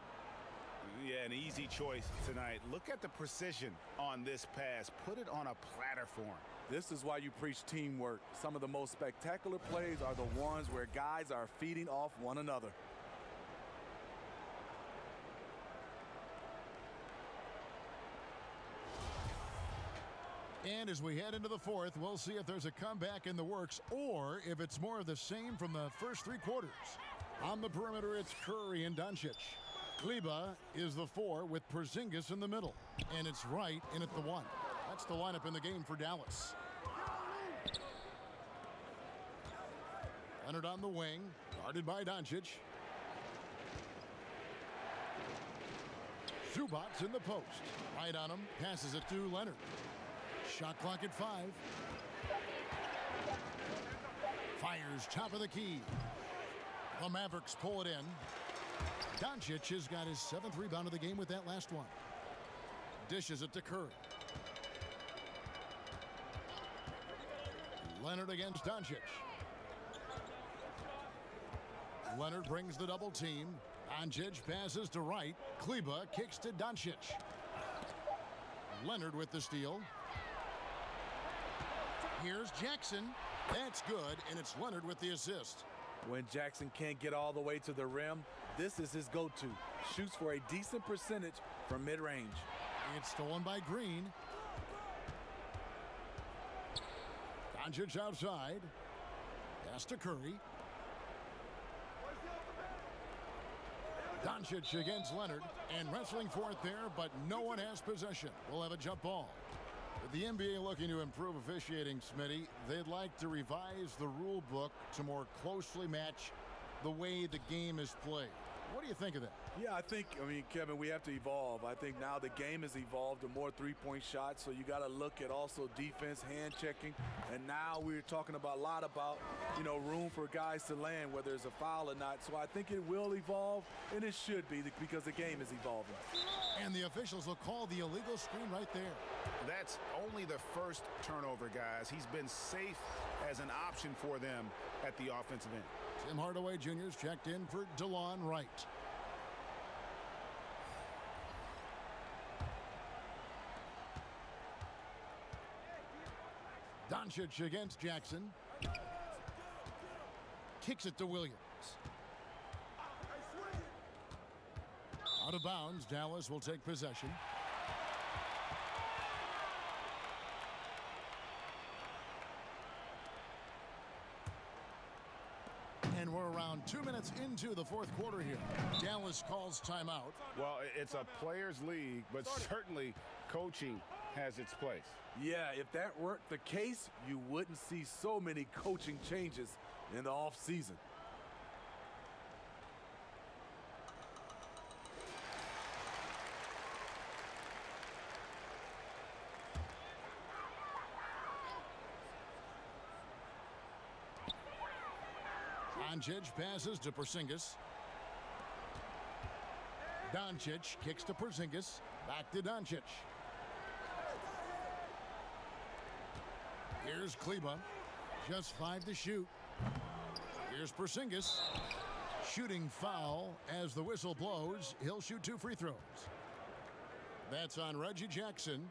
Yeah, an easy choice tonight. Look at the precision on this pass. Put it on a platter for him. This is why you preach teamwork. Some of the most spectacular plays are the ones where guys are feeding off one another. And as we head into the 4th, we'll see if there's a comeback in the works or if it's more of the same from the first 3 quarters. On the perimeter, it's Curry and Doncic. Kleber is the 4 with Porzingis in the middle. And it's Wright in at the 1. That's the lineup in the game for Dallas. Leonard on the wing, guarded by Doncic. Zubac in the post. Right on him, passes it to Leonard. Shot clock at 5. Fires top of the key. The Mavericks pull it in. Doncic has got his 7th rebound of the game with that last one. Dishes it to Curry. Leonard against Doncic. Leonard brings the double team. Doncic passes to Wright. Kleber kicks to Doncic. Leonard with the steal. Here's Jackson. That's good, and it's Leonard with the assist. When Jackson can't get all the way to the rim, this is his go-to. Shoots for a decent percentage from mid-range. It's stolen by Green. Doncic outside. Pass to Curry. Doncic against Leonard, and wrestling for it there, but no one has possession. We'll have a jump ball. With the NBA looking to improve officiating, Smitty, they'd like to revise the rule book to more closely match the way the game is played. What do you think of that? Yeah, Kevin, we have to evolve. I think now the game has evolved to more three-point shots, so you got to look at also defense, hand checking, and now we're talking a lot about, room for guys to land, whether it's a foul or not. So I think it will evolve, and it should be because the game is evolving. And the officials will call the illegal screen right there. That's only the first turnover, guys. He's been safe as an option for them at the offensive end. Tim Hardaway Jr.'s checked in for DeLon Wright. Doncic against Jackson. Kicks it to Williams. Out of bounds, Dallas will take possession. And we're around 2 minutes into the fourth quarter here. Dallas calls timeout. Well, it's a players' league, but certainly coaching has its place. Yeah, if that weren't the case, you wouldn't see so many coaching changes in the offseason. Doncic passes to Porzingis. Doncic kicks to Porzingis. Back to Doncic. Here's Kleba. Just 5 to shoot. Here's Porzingis. Shooting foul as the whistle blows. He'll shoot 2 free throws. That's on Reggie Jackson.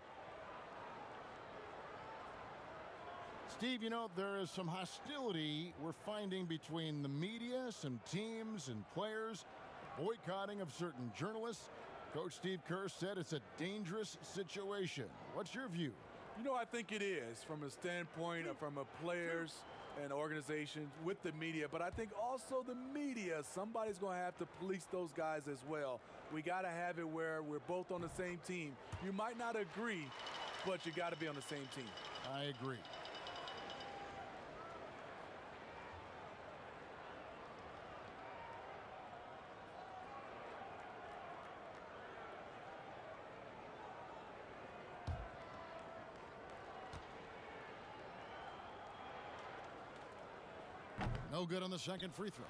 Steve, you know, there is some hostility we're finding between the media, some teams and players, boycotting of certain journalists. Coach Steve Kerr said it's a dangerous situation. What's your view? You know, I think it is from a standpoint of from a players and organizations with the media, but I think also the media, somebody's going to have to police those guys as well. We got to have it where we're both on the same team. You might not agree, but you got to be on the same team. I agree. No good on the second free throw.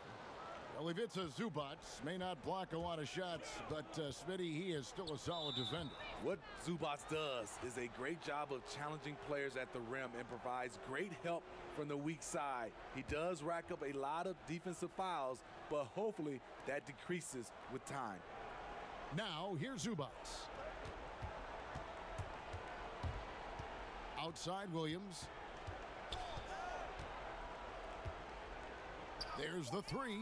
Well, Ivica Zubac may not block a lot of shots, but Smitty, he is still a solid defender. What Zubac does is a great job of challenging players at the rim and provides great help from the weak side. He does rack up a lot of defensive fouls, but hopefully that decreases with time. Now, here's Zubac. Outside Williams. There's the 3.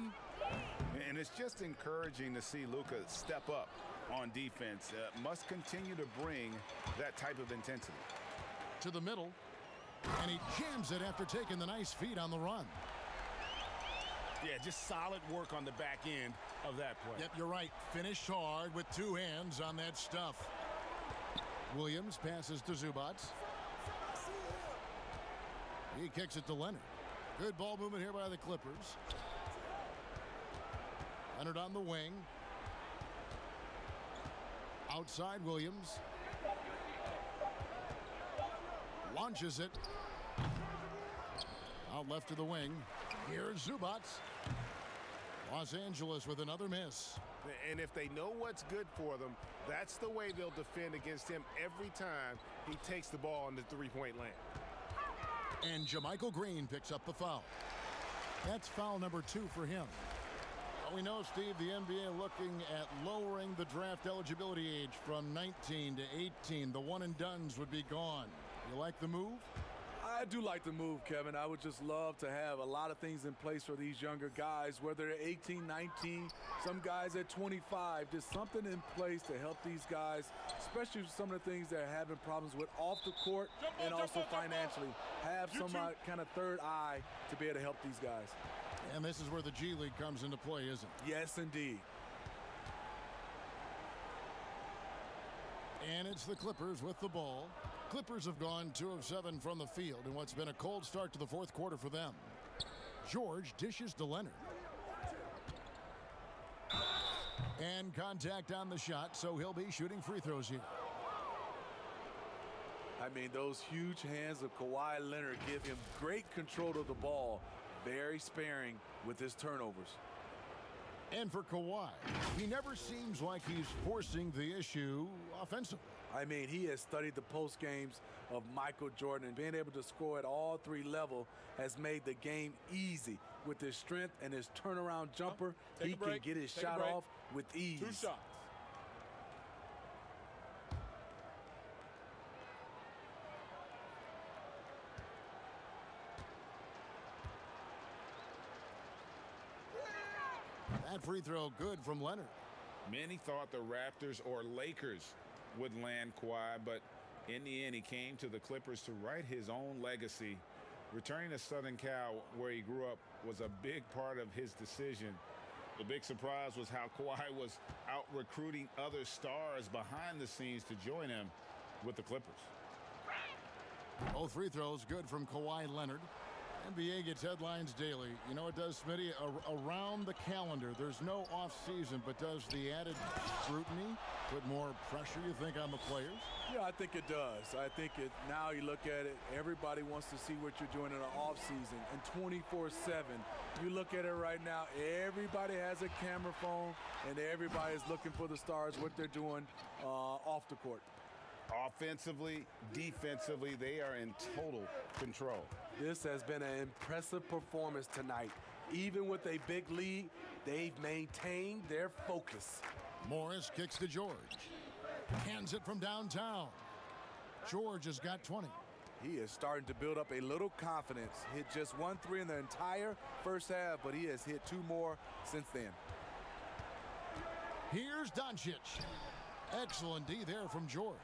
And it's just encouraging to see Luka step up on defense. Must continue to bring that type of intensity. To the middle. And he jams it after taking the nice feed on the run. Yeah, just solid work on the back end of that play. Yep, you're right. Finished hard with 2 hands on that stuff. Williams passes to Zubac. He kicks it to Leonard. Good ball movement here by the Clippers. Leonard on the wing. Outside Williams. Launches it. Out left to the wing. Here's Zubac. Los Angeles with another miss. And if they know what's good for them, that's the way they'll defend against him every time he takes the ball in the three-point land. And JaMychal Green picks up the foul. That's foul number 2 for him. Well, we know, Steve, the NBA looking at lowering the draft eligibility age from 19 to 18. The one-and-dones would be gone. You like the move? I do like the move, Kevin. I would just love to have a lot of things in place for these younger guys, whether they're 18, 19, some guys at 25, just something in place to help these guys, especially some of the things they're having problems with off the court and also financially. Have some kind of third eye to be able to help these guys. And this is where the G League comes into play, isn't it? Yes, indeed. And it's the Clippers with the ball. Clippers have gone 2 of 7 from the field in what's been a cold start to the fourth quarter for them. George dishes to Leonard. And contact on the shot, so he'll be shooting free throws here. I mean, those huge hands of Kawhi Leonard give him great control of the ball, very sparing with his turnovers. And for Kawhi, he never seems like he's forcing the issue offensively. I mean, he has studied the post games of Michael Jordan, and being able to score at all 3 levels has made the game easy. With his strength and his turnaround jumper, he can get his shot off with ease. 2 shots. That free throw good from Leonard. Many thought the Raptors or Lakers would land Kawhi, but in the end, he came to the Clippers to write his own legacy. Returning to Southern Cal, where he grew up, was a big part of his decision. The big surprise was how Kawhi was out recruiting other stars behind the scenes to join him with the Clippers. Both free throws good from Kawhi Leonard. NBA gets headlines daily. You know it does, Smitty? Around the calendar. There's no off season, but does the added scrutiny put more pressure, you think, on the players? Yeah, I think it does. I think now you look at it, everybody wants to see what you're doing in the off season and 24/7. You look at it right now, everybody has a camera phone and everybody's looking for the stars, what they're doing off the court. Offensively, defensively, they are in total control. This has been an impressive performance tonight. Even with a big lead, they've maintained their focus. Morris kicks to George. Hands it from downtown. George has got 20. He is starting to build up a little confidence. Hit just 1 3 in the entire first half, but he has hit 2 more since then. Here's Doncic. Excellent D there from George.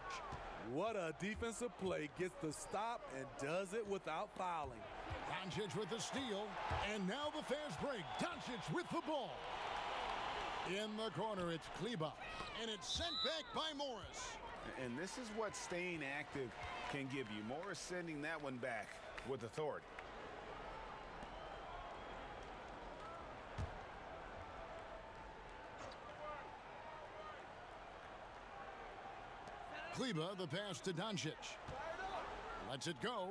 What a defensive play. Gets the stop and does it without fouling. Doncic with the steal. And now the fast break. Doncic with the ball. In the corner, it's Kleber. And it's sent back by Morris. And this is what staying active can give you. Morris sending that one back with authority. Kleber, the pass to Doncic. Lets it go.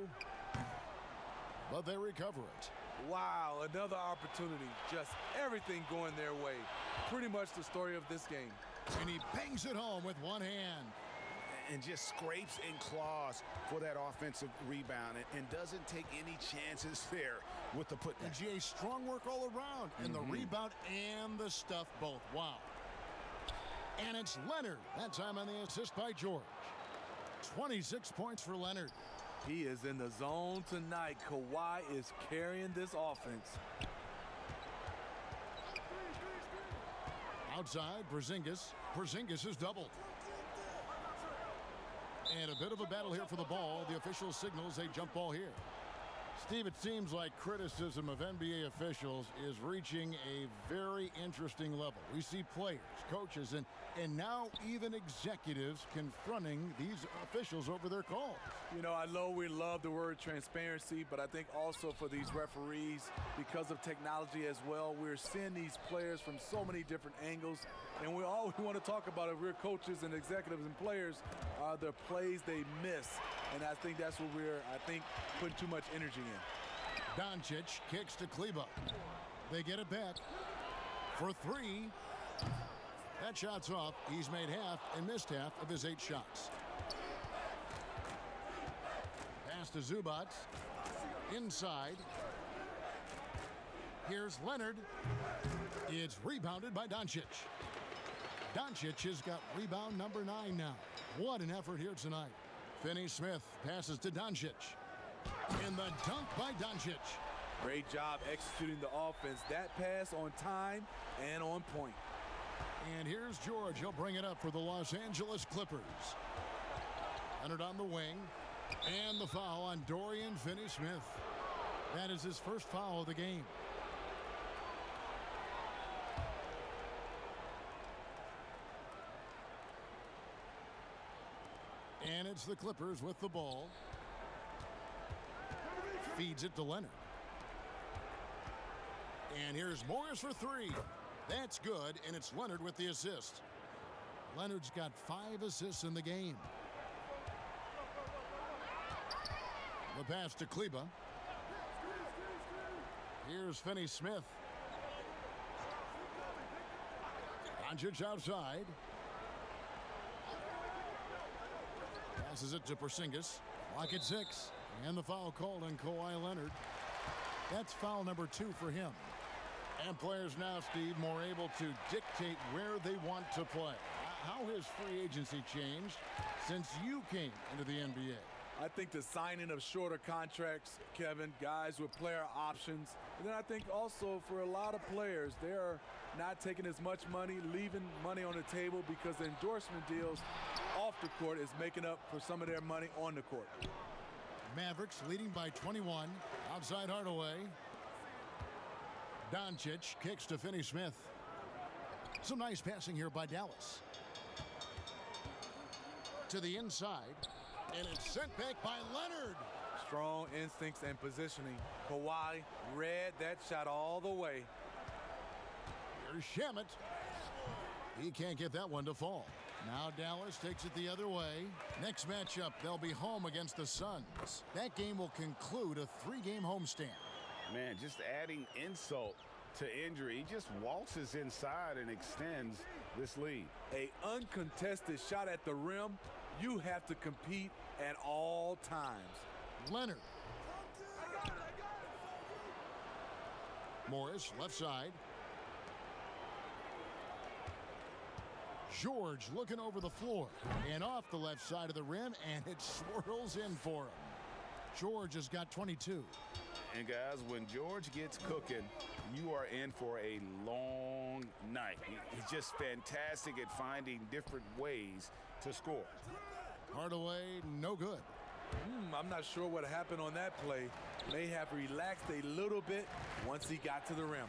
But they recover it. Wow, another opportunity. Just everything going their way. Pretty much the story of this game. And he bangs it home with one hand. And just scrapes and claws for that offensive rebound and doesn't take any chances there with the putback. And GA, strong work all around. And the rebound and the stuff both. Wow. And it's Leonard. That time on the assist by George. 26 points for Leonard. He is in the zone tonight. Kawhi is carrying this offense. Outside, Porzingis. Porzingis is doubled. And a bit of a battle here for the ball. The official signals a jump ball here. Steve, it seems like criticism of NBA officials is reaching a very interesting level. We see players, coaches, and now even executives confronting these officials over their calls. You know, I know we love the word transparency, but I think also for these referees, because of technology as well, we're seeing these players from so many different angles. And all we want to talk about, if we're coaches and executives and players, are the plays they miss. And I think that's what we're, putting too much energy in. Doncic kicks to Kleber. They get it back for 3. That shot's off. He's made half and missed half of his 8 shots. Pass to Zubac. Inside. Here's Leonard. It's rebounded by Doncic. Doncic has got rebound number 9 now. What an effort here tonight. Finney-Smith passes to Doncic. And the dunk by Doncic. Great job executing the offense. That pass on time and on point. And here's George. He'll bring it up for the Los Angeles Clippers. Leonard on the wing. And the foul on Dorian Finney-Smith. That is his first foul of the game. And it's the Clippers with the ball. Feeds it to Leonard. And here's Morris for 3. That's good, and it's Leonard with the assist. Leonard's got 5 assists in the game. The pass to Kleber. Here's Finney-Smith. Doncic outside. Passes it to Porzingis. Clock at 6. And the foul called on Kawhi Leonard. That's foul number 2 for him. And players now, Steve, more able to dictate where they want to play. How has free agency changed since you came into the NBA? I think the signing of shorter contracts, Kevin, guys with player options. And then I think also for a lot of players, they are not taking as much money, leaving money on the table because the endorsement deals off the court is making up for some of their money on the court. Mavericks leading by 21. Outside Hardaway. Doncic kicks to Finney-Smith. Some nice passing here by Dallas. To the inside. And it's sent back by Leonard. strong instincts and positioning. Kawhi read that shot all the way. Here's Shamet. He can't get that one to fall. Now Dallas takes it the other way. Next matchup, they'll be home against the Suns. That game will conclude a 3-game homestand. Man, just adding insult to injury. He just waltzes inside and extends this lead. A uncontested shot at the rim. You have to compete at all times. Leonard. Morris, left side. George looking over the floor and off the left side of the rim, and it swirls in for him. George has got 22. And guys, when George gets cooking, you are in for a long night. He's just fantastic at finding different ways to score. Hardaway, no good. I'm not sure what happened on that play. May have relaxed a little bit once he got to the rim.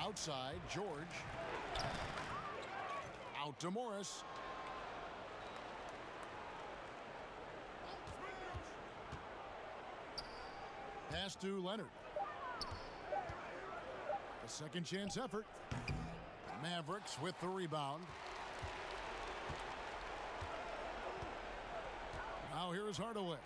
Outside, George. Out to Morris. Pass to Leonard. A second chance effort. Mavericks with the rebound. Now here is Hardaway.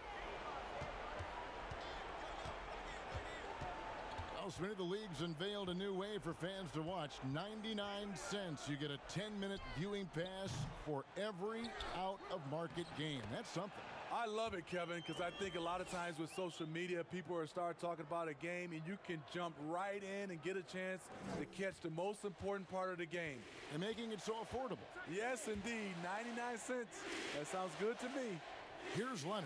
Elsewhere, the league's unveiled a new way for fans to watch. 99 cents. You get a 10-minute viewing pass for every out-of-market game. That's something. I love it, Kevin, because I think a lot of times with social media, people are start talking about a game, and you can jump right in and get a chance to catch the most important part of the game. And making it so affordable. Yes, indeed. 99 cents. That sounds good to me. Here's Leonard.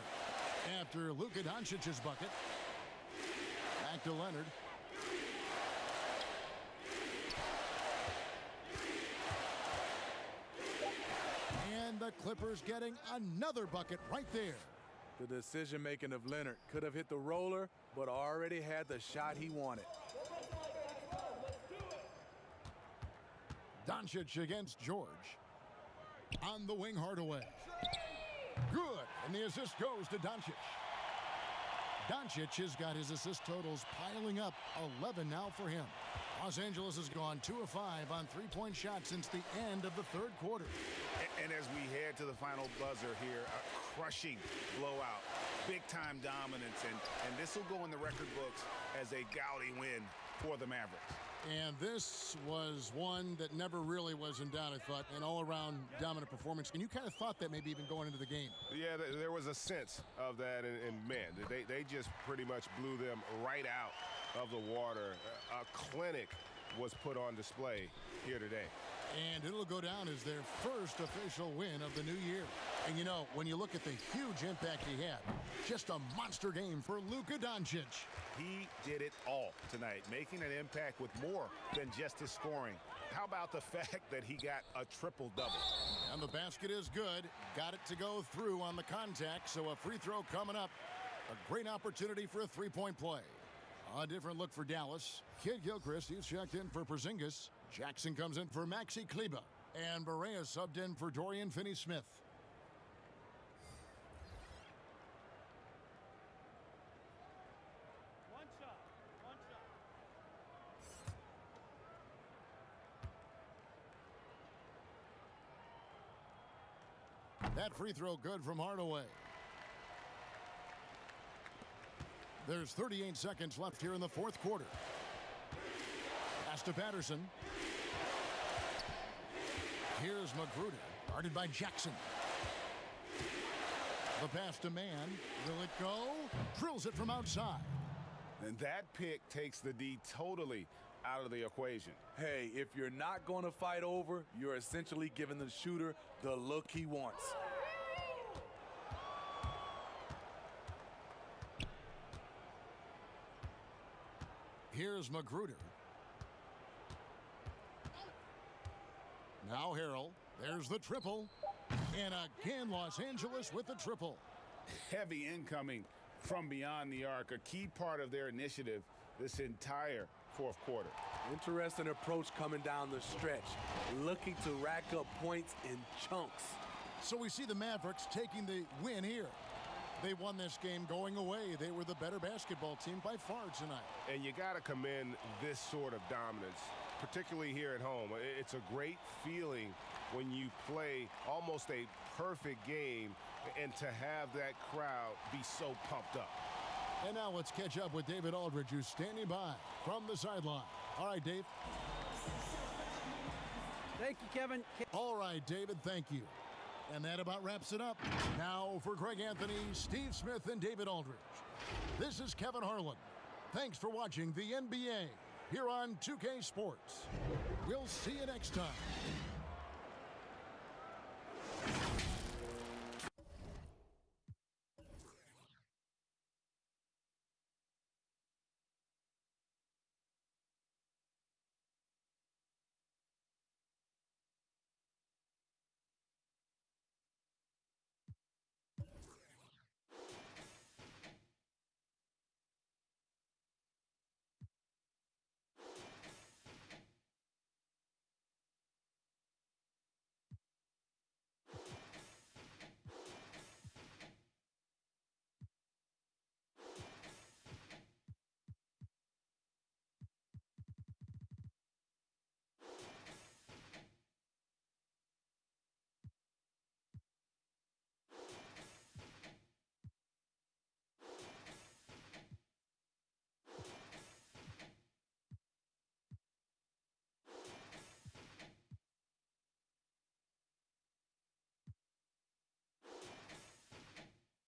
After Luka Doncic's bucket. Back to Leonard. And the Clippers getting another bucket right there. The decision-making of Leonard could have hit the roller, but already had the shot he wanted. Doncic against George. On the wing, Hardaway. Good, and the assist goes to Doncic. Doncic has got his assist totals piling up, 11 now for him. Los Angeles has gone 2 of 5 on three-point shots since the end of the third quarter. And as we head to the final buzzer here, a crushing blowout, big-time dominance, and this will go in the record books as a gaudy win for the Mavericks. And this was one that never really was in doubt, I thought, an all-around dominant performance. And you kind of thought that maybe even going into the game. Yeah, there was a sense of that, and man, they just pretty much blew them right out of the water. A clinic was put on display here today. And it'll go down as their first official win of the new year. And you know, when you look at the huge impact he had, just a monster game for Luka Doncic. He did it all tonight, making an impact with more than just his scoring. How about the fact that he got a triple-double? And the basket is good. Got it to go through on the contact, so a free throw coming up. A great opportunity for a three-point play. A different look for Dallas. Kid Gilchrist, he's checked in for Porzingis. Jackson comes in for Maxi Kleber. And Barea subbed in for Dorian Finney-Smith. That free throw good from Hardaway. There's 38 seconds left here in the fourth quarter. Pass to Patterson. Here's Magruder, guarded by Jackson. The pass to Mann. Will it go? Drills it from outside. And that pick takes the D totally out of the equation. Hey, if you're not going to fight over, you're essentially giving the shooter the look he wants. Here's Magruder. Now Harrell. There's the triple. And again, Los Angeles with the triple. Heavy incoming from beyond the arc, a key part of their initiative this entire fourth quarter. Interesting approach coming down the stretch, looking to rack up points in chunks. So we see the Mavericks taking the win here. They won this game going away. They were the better basketball team by far tonight. And you got to commend this sort of dominance, particularly here at home. It's a great feeling when you play almost a perfect game and to have that crowd be so pumped up. And now let's catch up with David Aldridge, who's standing by from the sideline. All right, Dave. Thank you, Kevin. All right, David, thank you. And that about wraps it up. Now for Greg Anthony, Steve Smith, and David Aldridge. This is Kevin Harlan. Thanks for watching the NBA here on 2K Sports. We'll see you next time.